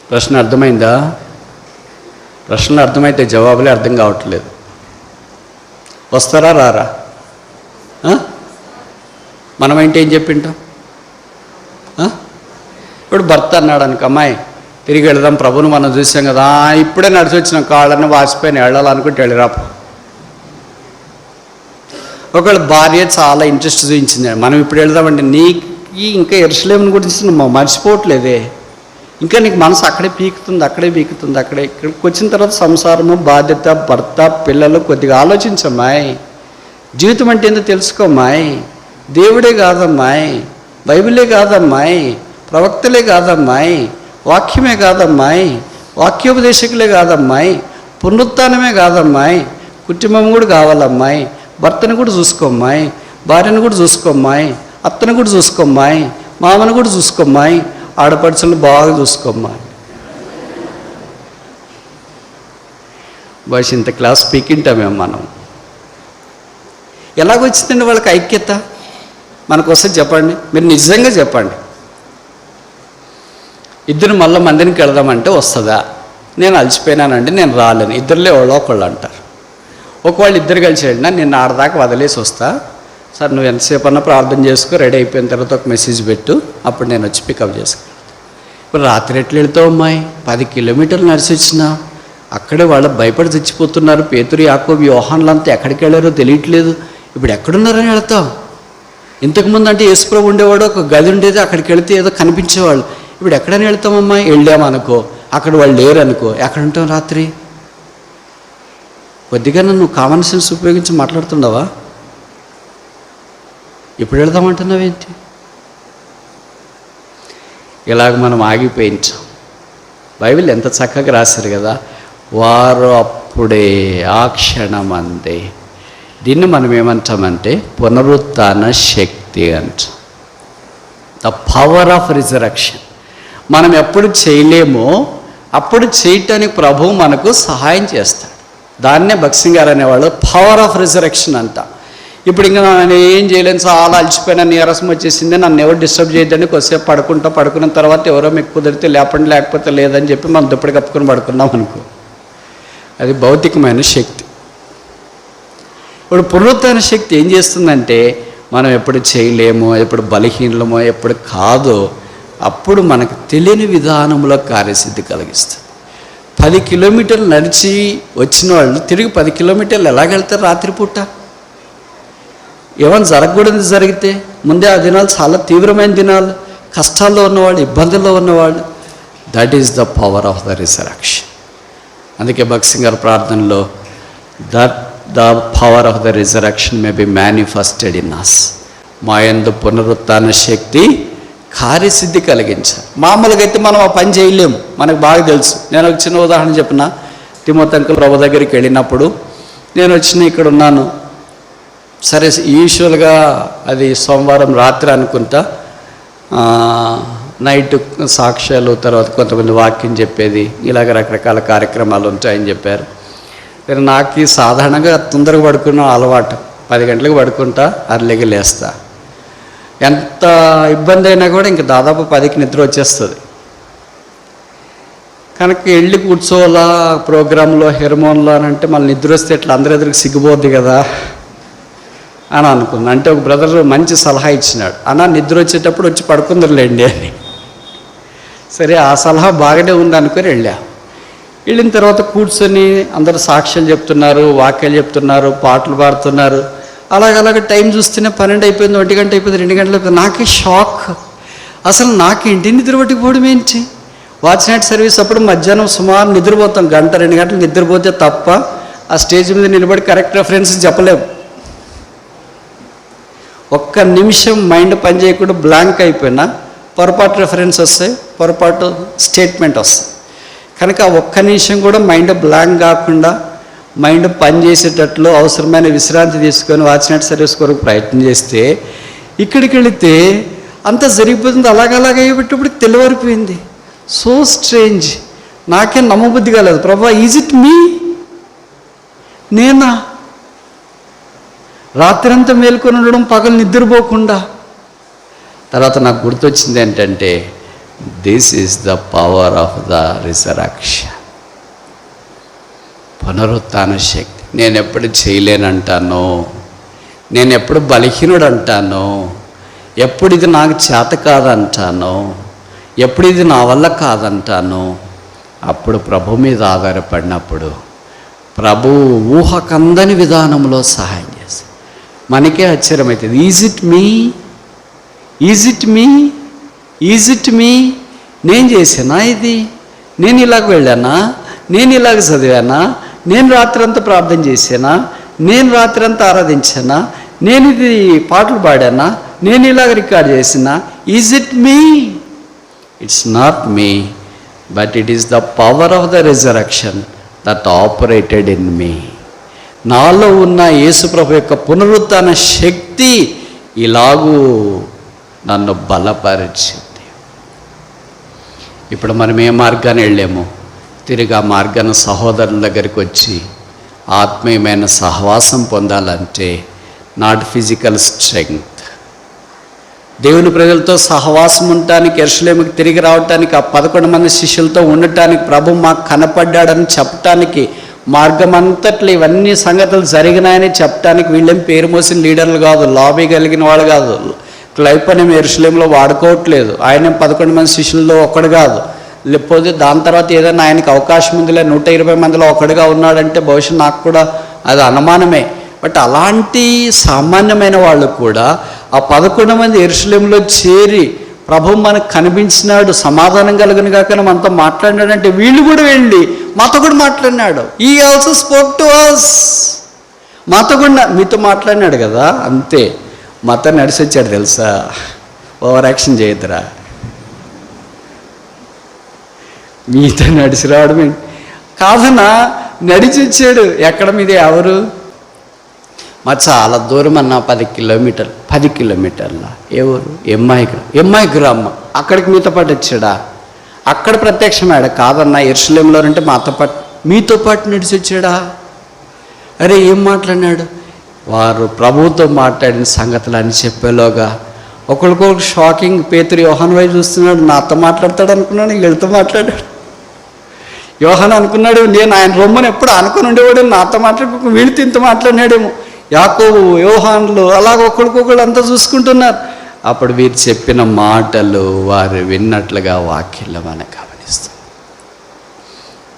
ప్రశ్న అర్థమైందా? ప్రశ్నలు అర్థమైతే జవాబులే అర్థం కావట్లేదు. వస్తారా రారా? మనమేంటి ఏం చెప్పింటాం? ఇప్పుడు భర్త అన్నాడు అనుకో, అమ్మాయి తిరిగి వెళదాం, ప్రభుని మనం చూసాం కదా, ఇప్పుడే నడిచి వచ్చిన కాళ్ళని వాసిపోయిన వెళ్ళాలనుకుంటే వెళ్ళిరాపు. ఒకవేళ భార్య చాలా ఇంట్రెస్ట్ చూపించింది, మనం ఇప్పుడు వెళదామంటే నీకు ఇంకా యెరూషలేముని గురించి నువ్వు మర్చిపోవట్లేదే, ఇంకా నీకు మనసు అక్కడే పీకుతుంది. ఇక్కడికి వచ్చిన తర్వాత సంసారము, బాధ్యత, భర్త, పిల్లలు కొద్దిగా ఆలోచించమ్మాయి. జీవితం అంటే ఏందో తెలుసుకోమ్మాయి. దేవుడే కాదమ్మాయి, బైబిలే కాదమ్మాయి, ప్రవక్తలే కాదమ్మాయి, వాక్యమే కాదమ్మాయి, వాక్యోపదేశకులే కాదమ్మాయి, పునరుత్థానమే కాదమ్మాయి, కుటుంబం కూడా కావాలమ్మాయి. భర్తను కూడా చూసుకోమ్మాయి, భార్యను కూడా చూసుకోమ్మాయి, అత్తను కూడా చూసుకోమ్మాయి, మామను కూడా చూసుకోమ్మాయి, ఆడపడుచులను బాగా చూసుకోమ్మాయి. బహుశా ఇంత క్లాస్ పీకింటామేమో మనం. ఎలాగొచ్చిందండి వాళ్ళకి ఐక్యత? మనకోసం చెప్పండి, మీరు నిజంగా చెప్పండి. ఇద్దరు మళ్ళీ మందినికి వెళదామంటే వస్తుందా? నేను అలసిపోయినానండి, నేను రాలేను. ఇద్దరులే ఒకళ్ళు అంటారు. ఒకవేళ ఇద్దరు కలిసి వెళ్ళినా నేను ఆడదాకా వదిలేసి వస్తా సార్, నువ్వు ఎంతసేపు అన్నా ప్రార్థన చేసుకో, రెడీ అయిపోయిన తర్వాత ఒక మెసేజ్ పెట్టు, అప్పుడు నేను వచ్చి పికప్ చేసుకుంటాను. ఇప్పుడు రాత్రి ఎట్లా వెళ్తావు అమ్మాయి? 10 కిలోమీటర్లు నడిచి వచ్చినా, అక్కడే వాళ్ళు భయపడి చచ్చిపోతున్నారు. పేతురు, యాకోబు, యోహాన్లంతా ఎక్కడికి వెళ్ళారో తెలియట్లేదు. ఇప్పుడు ఎక్కడున్నారని వెళ్తావు? ఇంతకుముందు అంటే యేసుప్రభు ఉండేవాడు, ఒక గది ఉండేది, అక్కడికి వెళితే ఏదో కనిపించేవాళ్ళు. ఇప్పుడు ఎక్కడైనా వెళ్తామమ్మా? వెళ్ళామనుకో, అక్కడ వాళ్ళు లేరు అనుకో, ఎక్కడ ఉంటాం రాత్రి? కొద్దిగా నువ్వు కామన్ సెన్స్ ఉపయోగించి మాట్లాడుతున్నావా? ఇప్పుడు వెళ్దామంటున్నావేంటి? ఇలాగ మనం ఆగిపోయించాం. బైబిల్ ఎంత చక్కగా రాశారు కదా, వారు అప్పుడే ఆ క్షణమందే. దీన్ని మనం ఏమంటామంటే పునరుత్థాన శక్తి అంటాం, ద పవర్ ఆఫ్ రిజరక్షన్. మనం ఎప్పుడు చేయలేమో అప్పుడు చేయటానికి ప్రభువు మనకు సహాయం చేస్తాడు. దాన్నే భక్సింగ్ గారు అనేవాళ్ళు పవర్ ఆఫ్ రిజరక్షన్ అంట. ఇప్పుడు ఇంకా నేను ఏం చేయలేను, చాలా అలసిపోయినా, నీరసం వచ్చేసింది, నన్ను ఎవరు డిస్టర్బ్ చేయొద్దని కొద్దిసేపు పడుకున్న తర్వాత ఎవరో మీకు కుదిరితే లేపండి, లేకపోతే లేదని చెప్పి మనం దుప్పటి కప్పుకొని పడుకున్నాం అనుకో, అది భౌతికమైన శక్తి. ఇప్పుడు పునరుత్థాన శక్తి ఏం చేస్తుందంటే, మనం ఎప్పుడు చేయలేమో, ఎప్పుడు బలహీనమో, ఎప్పుడు కాదో అప్పుడు మనకు తెలియని విధానంలో కార్యసిద్ధి కలిగిస్తుంది. 10 కిలోమీటర్లు నడిచి వచ్చిన వాళ్ళు తిరిగి 10 కిలోమీటర్లు ఎలాగెళ్తారు రాత్రిపూట? ఏమైనా జరగకూడదు జరిగితే? ముందే ఆ దినాలు చాలా తీవ్రమైన దినాలు, కష్టాల్లో ఉన్నవాళ్ళు, ఇబ్బందుల్లో ఉన్నవాళ్ళు. That is the power of the resurrection. అందుకే భక్సింగ్ గారి ప్రార్థనలో the power of the resurrection may be manifested in us. మా యందు పునరుత్థాన శక్తి కార్యసిద్ధి కలిగించాలి. మామూలుగా అయితే మనం ఆ పని చేయలేము, మనకు బాగా తెలుసు. నేను ఒక చిన్న ఉదాహరణ చెప్పిన, తిమోతి అంకుల్ ప్రభు దగ్గరికి వెళ్ళినప్పుడు నేను ఇక్కడ ఉన్నాను. సరే, యూజువల్గా అది సోమవారం రాత్రి అనుకుంటా, నైట్ సాక్ష్యాలు, తర్వాత కొంతమంది వాక్యం చెప్పేది, ఇలాగ రకరకాల కార్యక్రమాలు ఉంటాయని చెప్పారు. నేను నాకు సాధారణంగా తొందరగా పడుకున్న అలవాటు, 10 గంటలకు పడుకుంటా, అర్లీగా లేస్తా. ఎంత ఇబ్బంది అయినా కూడా ఇంక దాదాపు 10కి నిద్ర వచ్చేస్తుంది. కనుక వెళ్ళి కూర్చోవాలా ప్రోగ్రాంలో, హెర్మోన్లో అని అంటే మళ్ళీ నిద్ర వస్తే ఇట్లా అందరి ఎదురుకి సిగ్గుపోద్ది కదా అని అనుకున్నాను. అంటే ఒక బ్రదర్ మంచి సలహా ఇచ్చినాడు, అన్న నిద్ర వచ్చేటప్పుడు వచ్చి పడుకుందరులేండి అని. సరే, ఆ సలహా బాగానే ఉంది అనుకుని వెళ్ళిన తర్వాత కూర్చొని అందరు సాక్ష్యాలు చెప్తున్నారు, వాక్యాలు చెప్తున్నారు, పాటలు పాడుతున్నారు. అలాగ టైం చూస్తేనే 12 అయిపోయింది, 1 గంట అయిపోయింది, 2 గంటలు అయిపోయింది. నాకే షాక్, అసలు నాకేంటి నిద్ర పట్టిపోవడం ఏంటి? వాచ్ నైట్ సర్వీస్ అప్పుడు మధ్యాహ్నం సుమారు నిద్రపోతాం, 1-2 గంటలు నిద్రపోతే తప్ప ఆ స్టేజ్ మీద నిలబడి కరెక్ట్ రెఫరెన్స్ చెప్పలేము. ఒక్క నిమిషం మైండ్ పని చేయకుండా బ్లాంక్ అయిపోయినా పొరపాటు రెఫరెన్స్ వస్తాయి, పొరపాటు స్టేట్మెంట్ వస్తాయి. కనుక ఒక్క నిమిషం కూడా మైండ్ బ్లాంక్ కాకుండా మైండ్ పని చేసేటట్లు అవసరమైన విశ్రాంతి తీసుకొని వాచ్ నైట్ సర్వీస్ కొరకు ప్రయత్నం చేస్తే ఇక్కడికి వెళితే అంతా జరిగిపోతుంది. అలాగలాగ అయ్యేటప్పుడు తెల్లవారిపోయింది. సో స్ట్రేంజ్, నాకేం నమ్మబుద్ధి కాలేదు. ప్రభా, ఈజ్ ఇట్ మీ? నేనా? రాత్రంతా మేల్కొని ఉండడం, పగలు నిద్రపోకుండా. తర్వాత నాకు గుర్తొచ్చింది ఏంటంటే, this is the power of the resurrection, పునరుత్థాన శక్తి. నేను ఎప్పుడు చేయలేనంటాను, నేను ఎప్పుడు బలహీనుడు అంటాను, ఎప్పుడు ఇది నాకు చేత కాదంటాను, ఎప్పుడు ఇది నా వల్ల కాదంటాను, అప్పుడు ప్రభు మీద ఆధారపడినప్పుడు ప్రభు ఊహకందని విధానంలో సహాయం చేస్తాడు. మనకే ఆశ్చర్యమవుతుంది. Is it me, is it me, is it me, నేను చేసానా ఇది, నేను ఇలాగ వెళ్ళానా, నేను ఇలాగ చదివానా, నేను రాత్రంతా ప్రార్థన చేశానా, నేను రాత్రంతా ఆరాధించానా, నేను ఇది పాటలు పాడానా, నేను ఇలాగ రికార్డ్ చేసినా, is it me? It's not me, but it is the power of the resurrection that operated in me. నాలో ఉన్న యేసుప్రభు యొక్క పునరుత్థాన శక్తి ఇలాగూ నన్ను బలపరిచింది. ఇప్పుడు మనం ఏ మార్గాన్ని వెళ్ళామో తిరిగి ఆ మార్గాన్ని సహోదరుల దగ్గరికి వచ్చి ఆత్మీయమైన సహవాసం పొందాలంటే నాట్ ఫిజికల్ స్ట్రెంగ్త్, దేవుని ప్రజలతో సహవాసం ఉండటానికి, యెరూషలేముకి తిరిగి రావటానికి, ఆ 11 మంది శిష్యులతో ఉండటానికి, ప్రభు మాకు కనపడ్డాడని చెప్పటానికి, మార్గం అంతట్లో ఇవన్నీ సంగతులు జరిగినాయని చెప్పటానికి వీళ్ళేం పేరు మోసిన లీడర్లు కాదు, లాబీ కలిగిన వాళ్ళు కాదు. క్లైపని యెరూషలేములో వాడుకోవట్లేదు. ఆయన 11 మంది శిష్యుల్లో ఒకడు కాదు. లేకపోతే దాని తర్వాత ఏదైనా ఆయనకి అవకాశం ఉందిలే 120 మందిలో ఒకడుగా ఉన్నాడంటే బహుశా నాకు కూడా అది అనుమానమే. బట్ అలాంటి సామాన్యమైన వాళ్ళు కూడా ఆ 11 మంది యెరూషలేములో చేరి ప్రభు మనకు కనిపించినాడు, సమాధానం కలిగిన కాక మనతో మాట్లాడినాడంటే వీళ్ళు కూడా వెళ్ళి మాతో కూడా మాట్లాడినాడు. ఈ ఆల్సో స్పోక్ టు అస్, మాతో కూడా మీతో మాట్లాడినాడు కదా, అంతే. మాతో నడిచి వచ్చాడు తెలుసా, ఓవర్ యాక్షన్ చేయొద్దురా. మీతో నడిచి రావడం కాదన్నా, నడిచి వచ్చాడు. ఎక్కడ మీది ఎవరు? మా చాలా దూరం అన్న, 10 కిలోమీటర్లు. 10 కిలోమీటర్ల ఏ ఊరు? ఎమ్మాయి గ్రామం. అక్కడికి మీతో పాటు వచ్చాడా? అక్కడ ప్రత్యక్షమాడా? కాదన్నా, యెరూషలేములో అంటే మాతో పాటు మీతో పాటు నడిచి వచ్చాడా? అరే ఏం మాట్లాడినాడు? వారు ప్రభువుతో మాట్లాడిన సంగతులు అని చెప్పేలోగా ఒకరికొకరు షాకింగ్. పేతురు యోహాను వైపు చూస్తున్నాడు, నాతో మాట్లాడతాడు అనుకున్నాడు, వీళ్ళతో మాట్లాడాడు. యోహాను అనుకున్నాడు నేను ఆయన రొమ్మని ఎప్పుడు అనుకుని ఉండేవాడు, నాతో మాట్లాడుకో, వీళ్ళతో ఇంత మాట్లాడినాడేమో. యాకోబు, యోహానులు అలాగ ఒకరికొకరు అంతా చూసుకుంటున్నారు. అప్పుడు వీరు చెప్పిన మాటలు వారు విన్నట్లుగా వాక్యంలో మనం గమనిస్తాం.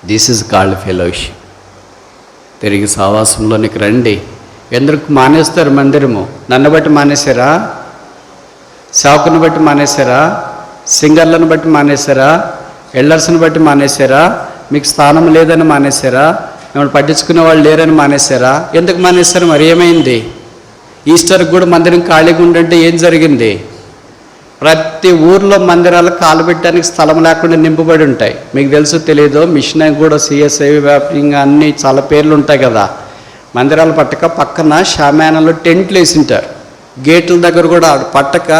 This is called fellowship. తిరిగి సహవాసంలోనికి రండి. ఎందుకు మానేస్తారు మందిరము? నన్ను బట్టి మానేశారా? సేవకుని బట్టి మానేశారా? సింగర్లను బట్టి మానేశారా? ఎల్డర్స్ని బట్టి మానేశారా? మీకు స్థానం లేదని మానేశారా? మిమ్మల్ని పట్టించుకునే వాళ్ళు లేరని మానేశారా? ఎందుకు మానేశారు? మరి ఏమైంది? ఈస్టర్కి కూడా మందిరం ఖాళీగా ఉండంటే ఏం జరిగింది? ప్రతి ఊర్లో మందిరాలు కాలు పెట్టడానికి స్థలం లేకుండా నింపబడి ఉంటాయి. మీకు తెలుసు తెలియదో, మిషన్ కూడా సిఎస్ఐ వ్యాపింగ్ అన్నీ చాలా పేర్లు ఉంటాయి కదా. మందిరాలు పట్టక పక్కన షామ్యానాలో టెంట్లు వేసింటారు. గేట్ల దగ్గర కూడా పట్టక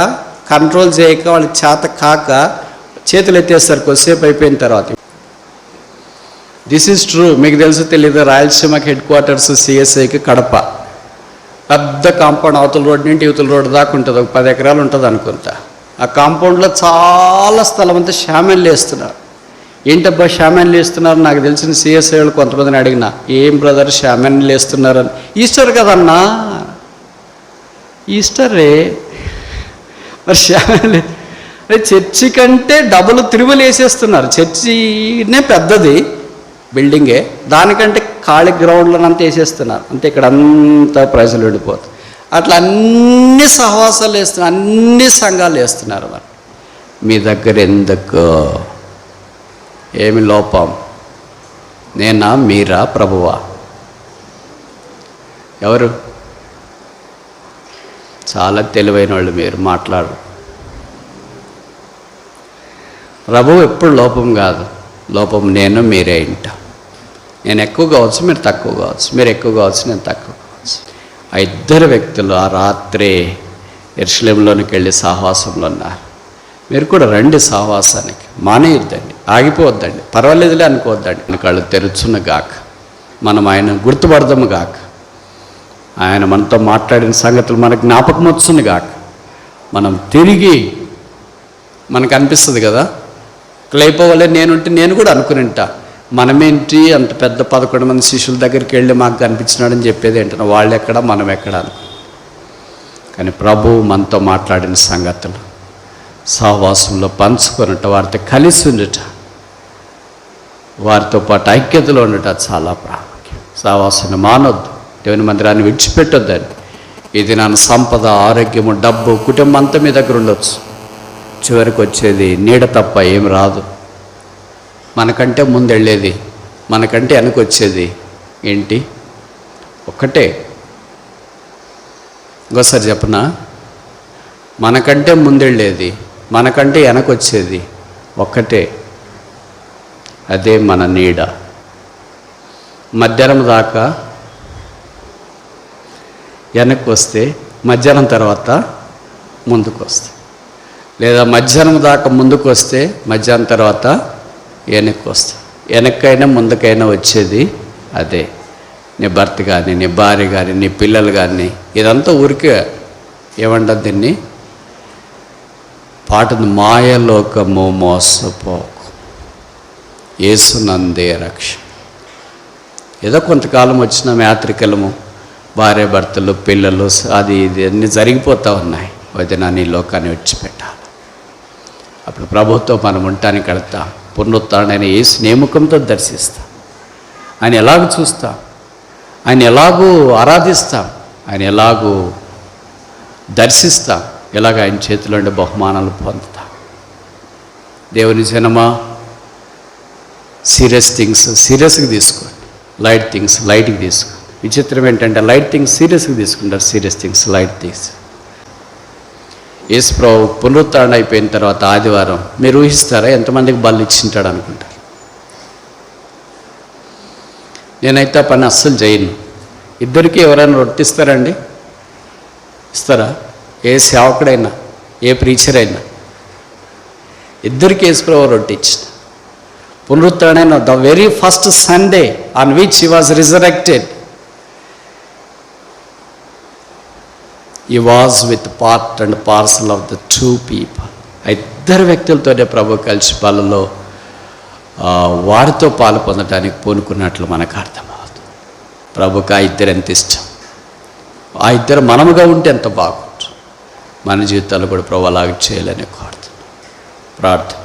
కంట్రోల్ చేయక వాళ్ళకి చేత కాక చేతులు ఎత్తేస్తారు కొద్దిసేపు అయిపోయిన తర్వాత. This is true. మీకు తెలుసు తెలీదు, రాయలసీమకి హెడ్ క్వార్టర్స్ సిఎస్ఐకి కడప. పెద్ద కాంపౌండ్, అవతల రోడ్ నుండి యువతల రోడ్ దాకా ఉంటుంది. ఒక 10 ఎకరాలు ఉంటుంది అనుకుంటా. ఆ కాంపౌండ్లో చాలా స్థలం అంతా షామెన్లు వేస్తున్నారు. ఏంటబ్బా షామెన్లు వేస్తున్నారు? నాకు తెలిసిన సిఎస్ఐ వాళ్ళు కొంతమందిని అడిగినా, ఏం బ్రదర్ షామెన్లు వేస్తున్నారని. ఈస్టర్ కదన్నా, ఈస్టరే. మరి షామెన్లు చర్చి కంటే డబుల్ త్రిబుల్ వేసేస్తున్నారు. చర్చినే పెద్దది బిల్డింగే, దానికంటే ఖాళీ గ్రౌండ్లోనంతా వేసేస్తున్నారు. అంతే, ఇక్కడ అంతా ప్రజలు వెళ్ళిపోతుంది. అట్లా అన్ని సహవాసాలు వేస్తున్నారు, అన్ని సంఘాలు వేస్తున్నారు. మరి మీ దగ్గర ఎందుకు? ఏమి లోపం? నేనా, మీరా, ప్రభువా? ఎవరు? చాలా తెలివైన వాళ్ళు మీరు, మాట్లాడు. ప్రభువు ఎప్పుడు లోపం కాదు. లోపం నేను, మీరే ఇంట. నేను ఎక్కువ కావచ్చు, మీరు తక్కువ కావచ్చు, మీరు ఎక్కువ కావచ్చు, నేను తక్కువ కావచ్చు. ఆ 2 వ్యక్తులు ఆ రాత్రే యెరూషలేములోనికి వెళ్ళి సహవాసంలో ఉన్నారు. మీరు కూడా రండి సహవాసానికి, మానేయొద్దండి, ఆగిపోవద్దండి, పర్వాలేదులే అనుకోవద్దండి. కళ్ళు తెరుచున్న గాక, మనం ఆయన గుర్తుపడదాము గాక, ఆయన మనతో మాట్లాడిన సంగతులు మనకు జ్ఞాపకం వచ్చును గాక. మనం తిరిగి మనకు అనిపిస్తుంది కదా, క్లైపోవలే నేనుంటే నేను కూడా అనుకుని ఉంటా, మనమేంటి అంత పెద్ద 11 మంది శిష్యుల దగ్గరికి వెళ్ళి మాకు కనిపించినాడని చెప్పేది ఏంటన్నా, వాళ్ళు ఎక్కడ మనం ఎక్కడ అనుకో. కానీ ప్రభువు మనతో మాట్లాడిన సంగతులు సహవాసంలో పంచుకొనట, వారితో కలిసి ఉండట, వారితో పాటు ఐక్యతలో ఉండట చాలా ప్రాముఖ్యం. సహవాసాన్ని మానొద్దు, దేవుని మందిరాన్ని విడిచిపెట్టొద్దని. ఇది నా సంపద, ఆరోగ్యము, డబ్బు, కుటుంబం అంతా మీ దగ్గర ఉండొచ్చు, చివరికి వచ్చేది నీడ తప్ప ఏం రాదు. మనకంటే ముందు వెళ్ళేది, మనకంటే వెనకొచ్చేది ఏంటి? ఒక్కటే. ఇంకోసారి చెప్పనా, మనకంటే ముందెళ్ళేది, మనకంటే వెనకొచ్చేది ఒక్కటే, అదే మన నీడ. మధ్యాహ్నం దాకా వెనక్కి వస్తే మధ్యాహ్నం తర్వాత ముందుకు వస్తే, లేదా మధ్యాహ్నం దాకా ముందుకు వస్తే మధ్యాహ్నం తర్వాత వెనక్కి వస్తే, వెనక్కైనా ముందుకైనా వచ్చేది అదే. నీ భర్త కానీ, నీ భార్య కానీ, నీ పిల్లలు కానీ, ఇదంతా ఊరికే ఏమంటారు దీన్ని, పాటను మాయలోకము మోసపోకు, యేసునందే రక్ష. ఏదో కొంతకాలం వచ్చిన యాత్రికలము, భార్య భర్తలు, పిల్లలు, అది ఇది అన్నీ జరిగిపోతూ ఉన్నాయి. వదిన నీ లోకాన్ని విడిచిపెట్టాలి. అప్పుడు ప్రభుత్వం మనం ఉండటానికి వెళ్తాం. పునరుత్థానమైన యేసు నేముఖంతో దర్శిస్తాం, ఆయన ఎలాగూ చూస్తాం, ఆయన ఎలాగూ ఆరాధిస్తాం, ఆయన ఎలాగూ దర్శిస్తాం, ఎలాగ ఆయన చేతిలో ఉండే బహుమానాలు పొందుతాం. దేవుని జనమా, సీరియస్ థింగ్స్ సీరియస్గా తీసుకోండి, లైట్ థింగ్స్ లైట్గా తీసుకోండి. విచిత్రం ఏంటంటే లైట్ థింగ్స్ సీరియస్గా తీసుకుంటారు, సీరియస్ థింగ్స్ లైట్ థింగ్స్. యేసు ప్రభు పునరుత్థానం అయిపోయిన తర్వాత ఆదివారం మీరు ఊహిస్తారా ఎంతమందికి బళ్ళు ఇచ్చింటాడు అనుకుంటారు? నేనైతే పని అస్సలు చేయను. ఇద్దరికి ఎవరైనా రొట్టిస్తారండి? ఇస్తారా? ఏ సేవకుడైనా, ఏ ప్రీచర్ అయినా ఇద్దరికి యేసు ప్రభు రొట్టె ఇచ్చిన. పునరుత్థానం the very first Sunday on which he was resurrected, he was with part and parcel of the two people. ఇద్దరు వ్యక్తులతోనే ప్రభు కలిసి పాలలో వారితో పాలు పొందడానికి పూనుకున్నట్లు మనకు అర్థమవుతుంది. ప్రభుకి ఆ ఇద్దరు ఎంత ఇష్టం, ఆ ఇద్దరు మనముగా ఉంటే ఎంత బాగుంటుంది. మన జీవితాలు కూడా ప్రభు అలాగే చేయాలని కోరుతున్నాం. ప్రార్థన.